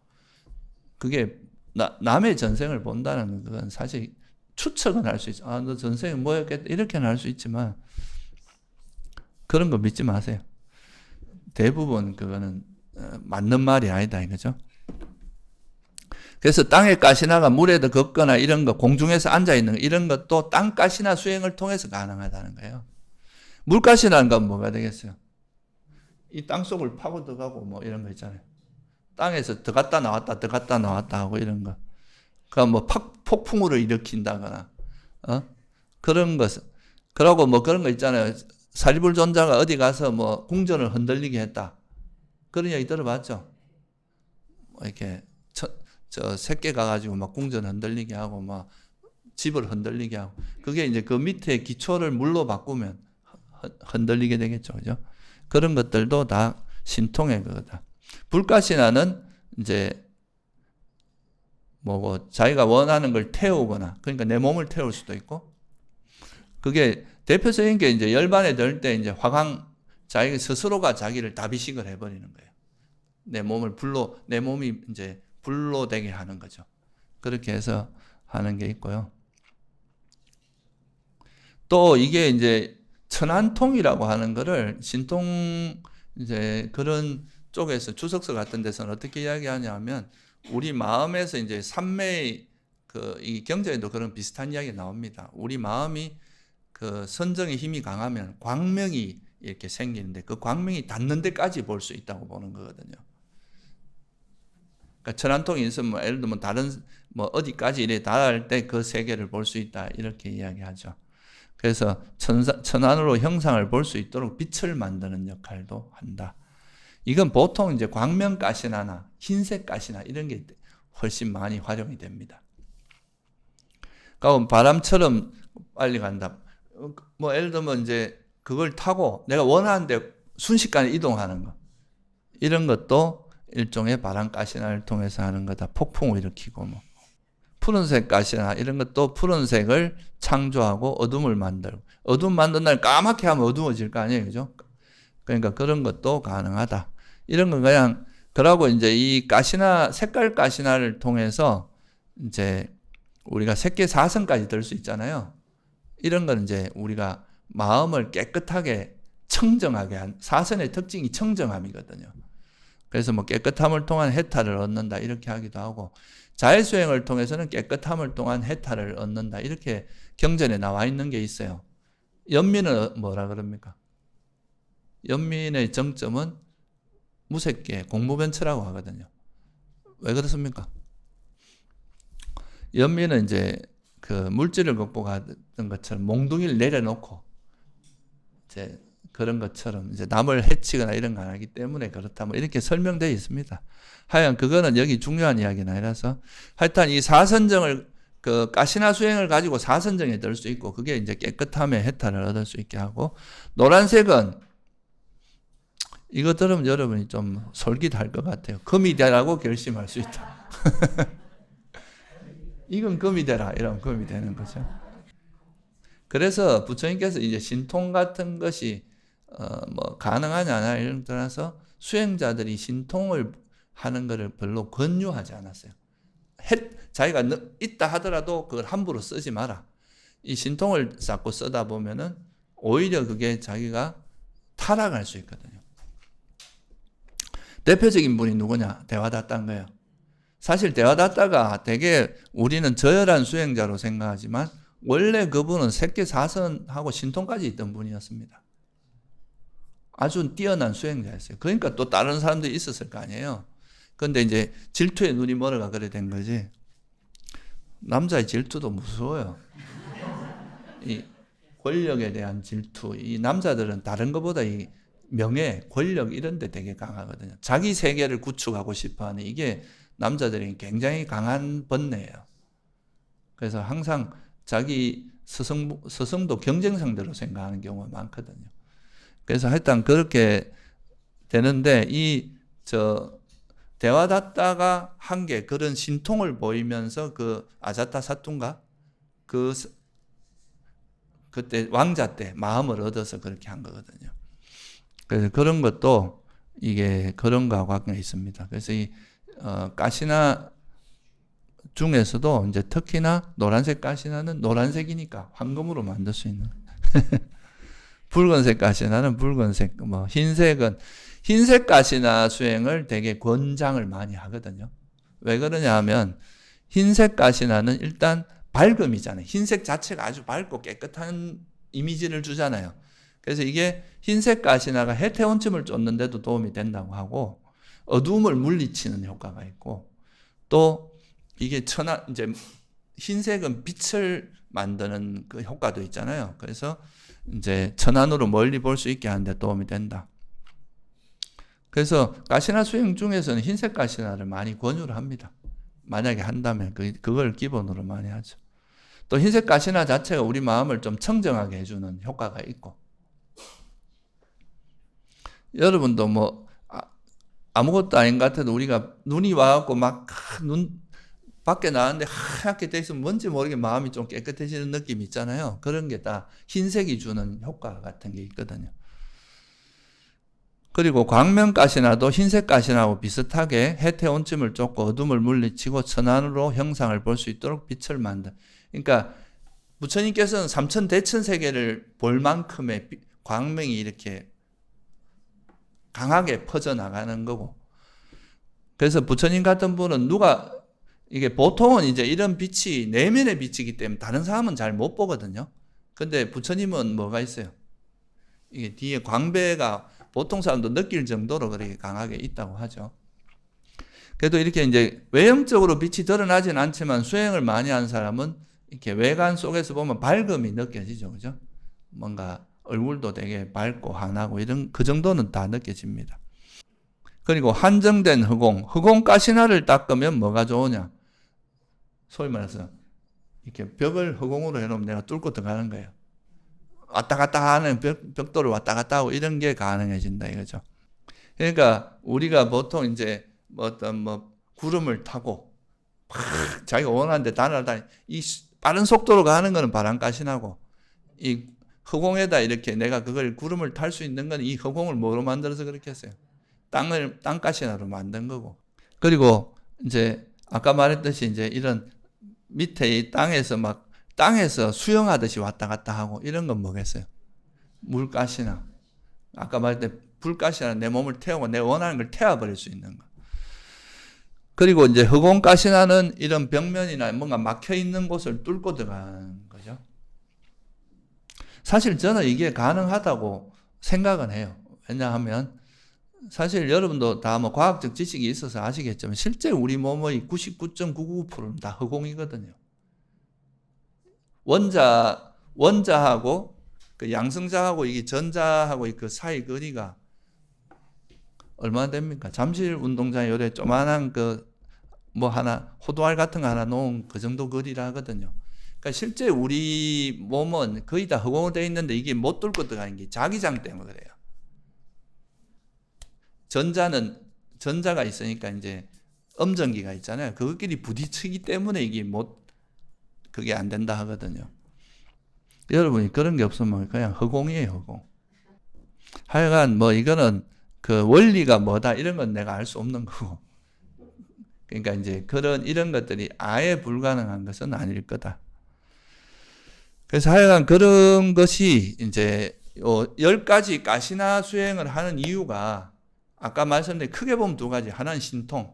그게 남의 전생을 본다는 건 사실 추측은 할 수 있죠. 너 전생이 뭐였겠다 이렇게는 할 수 있지만 그런 거 믿지 마세요. 대부분 그거는 맞는 말이 아니다 이거죠. 그래서 땅에 가시나가 물에도 걷거나 이런 거, 공중에서 앉아있는 거, 이런 것도 땅 가시나 수행을 통해서 가능하다는 거예요. 물 가시나는 건 뭐가 되겠어요? 이 땅 속을 파고 들어가고 이런 거 있잖아요. 땅에서 들어갔다 나왔다 하고 이런 거. 그러니까 폭풍우를 일으킨다거나, 그런 것. 그러고 그런 거 있잖아요. 사리불존자가 어디 가서 뭐 궁전을 흔들리게 했다. 그런 이야기 들어봤죠? 이렇게 저 새끼 가가지고 막 궁전 흔들리게 하고 막 집을 흔들리게 하고 그게 이제 그 밑에 기초를 물로 바꾸면 흔들리게 되겠죠, 그죠? 그런 것들도 다 신통의 거다. 불가신화는 이제 뭐고 자기가 원하는 걸 태우거나 그러니까 내 몸을 태울 수도 있고 그게 대표적인 게 이제 열반에 들 때 이제 화강 자기 스스로가 자기를 다비식을 해버리는 거예요. 내 몸이 이제 불로 되게 하는 거죠. 그렇게 해서 하는 게 있고요. 또 이게 이제 천안통이라고 하는 거를 신통 이제 그런 쪽에서 주석서 같은 데서는 어떻게 이야기하냐면 우리 마음에서 이제 삼매의 이 경전에도 그런 비슷한 이야기 나옵니다. 우리 마음이 그 선정의 힘이 강하면 광명이 이렇게 생기는데 그 광명이 닿는 데까지 볼 수 있다고 보는 거거든요. 그러니까 천안통이 있으면 뭐 예를 들면 다른 뭐 어디까지 이래 닿을 때 그 세계를 볼 수 있다 이렇게 이야기하죠. 그래서 천안으로 형상을 볼 수 있도록 빛을 만드는 역할도 한다. 이건 보통 이제 광명가시나나 흰색가시나 이런 게 훨씬 많이 활용이 됩니다. 그러니까 바람처럼 빨리 간다. 뭐 예를 들면 이제 그걸 타고 내가 원하는 데 순식간에 이동하는 거. 이런 것도 일종의 바람가시나를 통해서 하는 거다. 폭풍을 일으키고 뭐. 푸른색 가시나 이런 것도 푸른색을 창조하고 어둠을 만들고 어둠 만든 날 까맣게 하면 어두워질 거 아니에요, 그죠? 그러니까 그런 것도 가능하다. 이런 건 그냥 그러고 이제 이 가시나 색깔 가시나를 통해서 이제 우리가 색계 사성까지 들 수 있잖아요. 이런 건 이제 우리가 마음을 깨끗하게 청정하게 한 사선의 특징이 청정함이거든요. 그래서 뭐 깨끗함을 통한 해탈을 얻는다 이렇게 하기도 하고 자해수행을 통해서는 깨끗함을 통한 해탈을 얻는다 이렇게 경전에 나와 있는 게 있어요. 연민은 뭐라 그럽니까? 연민의 정점은 무색계, 공무변처라고 하거든요. 왜 그렇습니까? 연민은 이제 그 물질을 극복하던 것처럼 몽둥이를 내려놓고 이제 그런 것처럼 이제 남을 해치거나 이런 거 안 하기 때문에 그렇다 뭐 이렇게 설명되어 있습니다. 하여간 그거는 여기 중요한 이야기는 아니라서 하여튼 이 사선정을 그 가시나 수행을 가지고 사선정에 들 수 있고 그게 이제 깨끗함의 해탈을 얻을 수 있게 하고 노란색은 이거 들으면 여러분이 좀 솔깃할 것 같아요. 금이 되라고 결심할 수 있다. 이건 금이 되라 이러면 금이 되는 거죠. 그래서 부처님께서 이제 신통 같은 것이 뭐 가능하냐 안 하냐 이런 떠나서 수행자들이 신통을 하는 것을 별로 권유하지 않았어요. 자기가 있다 하더라도 그걸 함부로 쓰지 마라. 이 신통을 자꾸 쓰다 보면은 오히려 그게 자기가 타락할 수 있거든요. 대표적인 분이 누구냐? 대화다따인 거예요. 사실 대화다따가 되게 우리는 저열한 수행자로 생각하지만 원래 그분은 색계사선하고 신통까지 있던 분이었습니다. 아주 뛰어난 수행자였어요. 그러니까 또 다른 사람들이 있었을 거 아니에요. 그런데 이제 질투에 눈이 멀어가 그래 된 거지. 남자의 질투도 무서워요. 이 권력에 대한 질투. 이 남자들은 다른 것보다 이 명예, 권력 이런 데 되게 강하거든요. 자기 세계를 구축하고 싶어하는 이게 남자들이 굉장히 강한 번뇌예요. 그래서 항상 자기 스승도 경쟁 상대로 생각하는 경우가 많거든요. 그래서 하여튼 그렇게 되는데 대화다따가 한 게 그런 신통을 보이면서 그 아자타 사투인가 그때 왕자 때 마음을 얻어서 그렇게 한 거거든요. 그래서 그런 것도 이게 그런 거하고 관계가 있습니다. 그래서 이 가시나 중에서도 이제 특히나 노란색 가시나는 노란색이니까 황금으로 만들 수 있는 붉은색 가시나는 붉은색, 뭐 흰색은 흰색 가시나 수행을 되게 권장을 많이 하거든요. 왜 그러냐 하면 흰색 가시나는 일단 밝음이잖아요. 흰색 자체가 아주 밝고 깨끗한 이미지를 주잖아요. 그래서 이게 흰색 가시나가 해태원침을 쫓는 데도 도움이 된다고 하고 어두움을 물리치는 효과가 있고 또 이게 이제 흰색은 빛을 만드는 그 효과도 있잖아요. 그래서 이제 천안으로 멀리 볼 수 있게 하는데 도움이 된다. 그래서 가시나 수행 중에서는 흰색 가시나를 많이 권유를 합니다. 만약에 한다면 그걸 기본으로 많이 하죠. 또 흰색 가시나 자체가 우리 마음을 좀 청정하게 해주는 효과가 있고, 여러분도 뭐 아무것도 아닌 것 같아도 우리가 눈이 와갖고 막 눈 밖에 나왔는데 하얗게 돼 있으면 뭔지 모르게 마음이 좀 깨끗해지는 느낌이 있잖아요. 그런 게 다 흰색이 주는 효과 같은 게 있거든요. 그리고 광명가시나도 흰색가시나하고 비슷하게 해태온침을 쫓고 어둠을 물리치고 천안으로 형상을 볼 수 있도록 빛을 만든. 그러니까 부처님께서는 삼천대천 세계를 볼 만큼의 광명이 이렇게 강하게 퍼져나가는 거고, 그래서 부처님 같은 분은 이게 보통은 이제 이런 빛이 내면의 빛이기 때문에 다른 사람은 잘 못 보거든요. 근데 부처님은 뭐가 있어요? 이게 뒤에 광배가 보통 사람도 느낄 정도로 그렇게 강하게 있다고 하죠. 그래도 이렇게 이제 외형적으로 빛이 드러나진 않지만 수행을 많이 한 사람은 이렇게 외관 속에서 보면 밝음이 느껴지죠. 그죠? 뭔가 얼굴도 되게 밝고 환하고 이런 그 정도는 다 느껴집니다. 그리고 한정된 흑공 가시나를 닦으면 뭐가 좋으냐? 소위 말해서 이렇게 벽을 흑공으로 해놓으면 내가 뚫고 들어가는 거예요. 왔다 갔다 하는 벽돌을 왔다 갔다 하고 이런 게 가능해진다 이거죠. 그러니까 우리가 보통 이제 어떤 구름을 타고 막 자기가 원하는 데 날아다니 이 빠른 속도로 가는 거는 바람가시나고, 이 흑공에다 이렇게 내가 그걸 구름을 탈 수 있는 건 이 흑공을 뭐로 만들어서 그렇게 했어요? 땅가시나로 만든 거고. 그리고 이제 아까 말했듯이 이제 이런 밑에 이 땅에서 수영하듯이 왔다 갔다 하고 이런 건 뭐겠어요? 물가시나. 아까 말했듯이 불가시나 내 몸을 태우고 내가 원하는 걸 태워버릴 수 있는 거. 그리고 이제 흑공가시나는 이런 벽면이나 뭔가 막혀 있는 곳을 뚫고 들어가는 거죠. 사실 저는 이게 가능하다고 생각은 해요. 왜냐하면 사실 여러분도 다 과학적 지식이 있어서 아시겠지만 실제 우리 몸의 99.999%는 다 흑공이거든요. 원자하고 그 양성자하고 이게 전자하고 그 사이 거리가 얼마나 됩니까? 잠실 운동장에 요래 조만한 하나 호두알 같은 거 하나 놓은 그 정도 거리라 하거든요. 그러니까 실제 우리 몸은 거의 다 흑공으로 되어 있는데 이게 못 뚫고 들어가는 게 자기장 때문에 그래요. 전자가 있으니까 이제 엄전기가 있잖아요. 그것끼리 부딪히기 때문에 그게 안 된다 하거든요. 여러분이 그런 게 없으면 그냥 흑공이에요, 흑공. 하여간 이거는 그 원리가 뭐다 이런 건 내가 알 수 없는 거고. 그러니까 이제 이런 것들이 아예 불가능한 것은 아닐 거다. 그래서 하여간 그런 것이 이제 10가지 가시나 수행을 하는 이유가 아까 말씀드린 크게 보면 두 가지. 하나는 신통.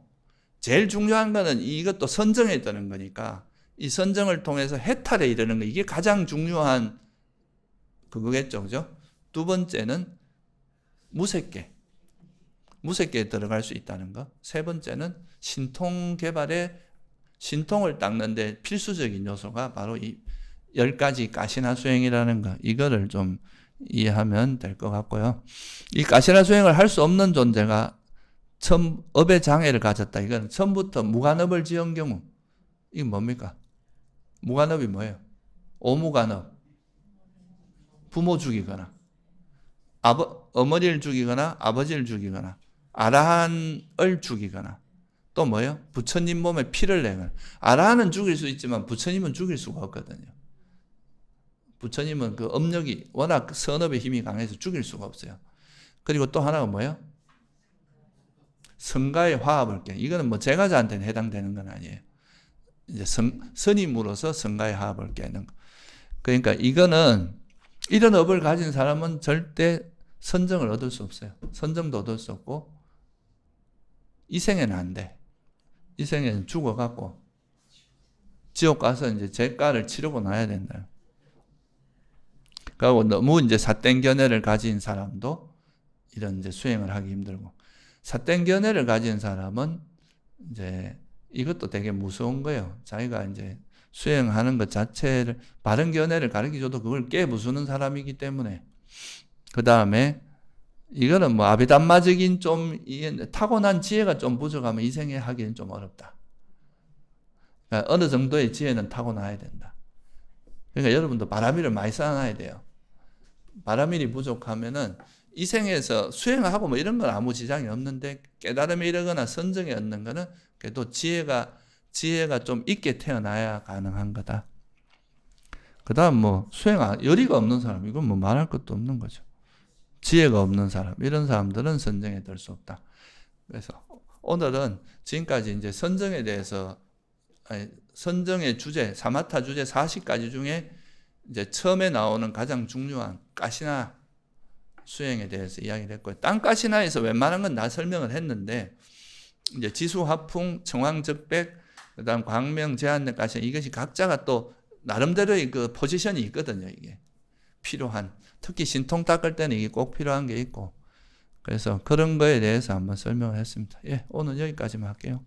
제일 중요한 거는 이것도 선정에 드는 거니까 이 선정을 통해서 해탈에 이르는 거, 이게 가장 중요한 그거겠죠. 그죠? 두 번째는 무색계에 들어갈 수 있다는 거. 세 번째는 신통 개발에 신통을 닦는데 필수적인 요소가 바로 이 10가지 가시나 수행이라는 거. 이거를 좀 이해하면 될 것 같고요. 이 가시나 수행을 할 수 없는 존재가 업의 장애를 가졌다. 이건 처음부터 무간업을 지은 경우. 이게 뭡니까? 무간업이 뭐예요? 오무간업. 부모 죽이거나 어머니를 죽이거나 아버지를 죽이거나 아라한을 죽이거나 또 뭐예요? 부처님 몸에 피를 내거나. 아라한은 죽일 수 있지만 부처님은 죽일 수가 없거든요. 부처님은 그 업력이 워낙 선업의 힘이 강해서 죽일 수가 없어요. 그리고 또 하나가 뭐예요? 성가의 화합을 깨. 이거는 제가자한테는 해당되는 건 아니에요. 이제 스님으로서 성가의 화합을 깨는 거. 그러니까 이거는 이런 업을 가진 사람은 절대 선정을 얻을 수 없어요. 선정도 얻을 수 없고 이 생에는 안 돼. 이 생에는 죽어갖고 지옥 가서 이제 죄가를 치르고 나야 된다. 그리고 너무 이제 삿된 견해를 가진 사람도 이런 이제 수행을 하기 힘들고, 삿된 견해를 가진 사람은 이제 이것도 되게 무서운 거예요. 자기가 이제 수행하는 것 자체를 바른 견해를 가르쳐줘도 그걸 깨부수는 사람이기 때문에 그 다음에 이거는 뭐 아비담마적인 좀 타고난 지혜가 좀 부족하면 이 생에 하기는 좀 어렵다. 그러니까 어느 정도의 지혜는 타고나야 된다. 그러니까 여러분도 바라밀을 많이 쌓아놔야 돼요. 바라밀이 부족하면은 이 생에서 수행하고 뭐 이런 건 아무 지장이 없는데 깨달음에 이르거나 선정에 얻는 거는 그래도 지혜가 좀 있게 태어나야 가능한 거다. 그 다음 뭐 열의가 없는 사람, 이건 뭐 말할 것도 없는 거죠. 지혜가 없는 사람, 이런 사람들은 선정에 들 수 없다. 그래서 오늘은 지금까지 이제 선정에 대해서, 선정의 주제, 사마타 주제 40가지 중에 이제 처음에 나오는 가장 중요한 가시나 수행에 대해서 이야기를 했고요. 땅 가시나에서 웬만한 건 다 설명을 했는데, 이제 지수, 화풍, 청황, 적백, 그 다음 광명, 제한력, 가시나, 이것이 각자가 또 나름대로의 그 포지션이 있거든요, 이게. 필요한. 특히 신통 닦을 때는 이게 꼭 필요한 게 있고. 그래서 그런 거에 대해서 한번 설명을 했습니다. 예, 오늘 여기까지만 할게요.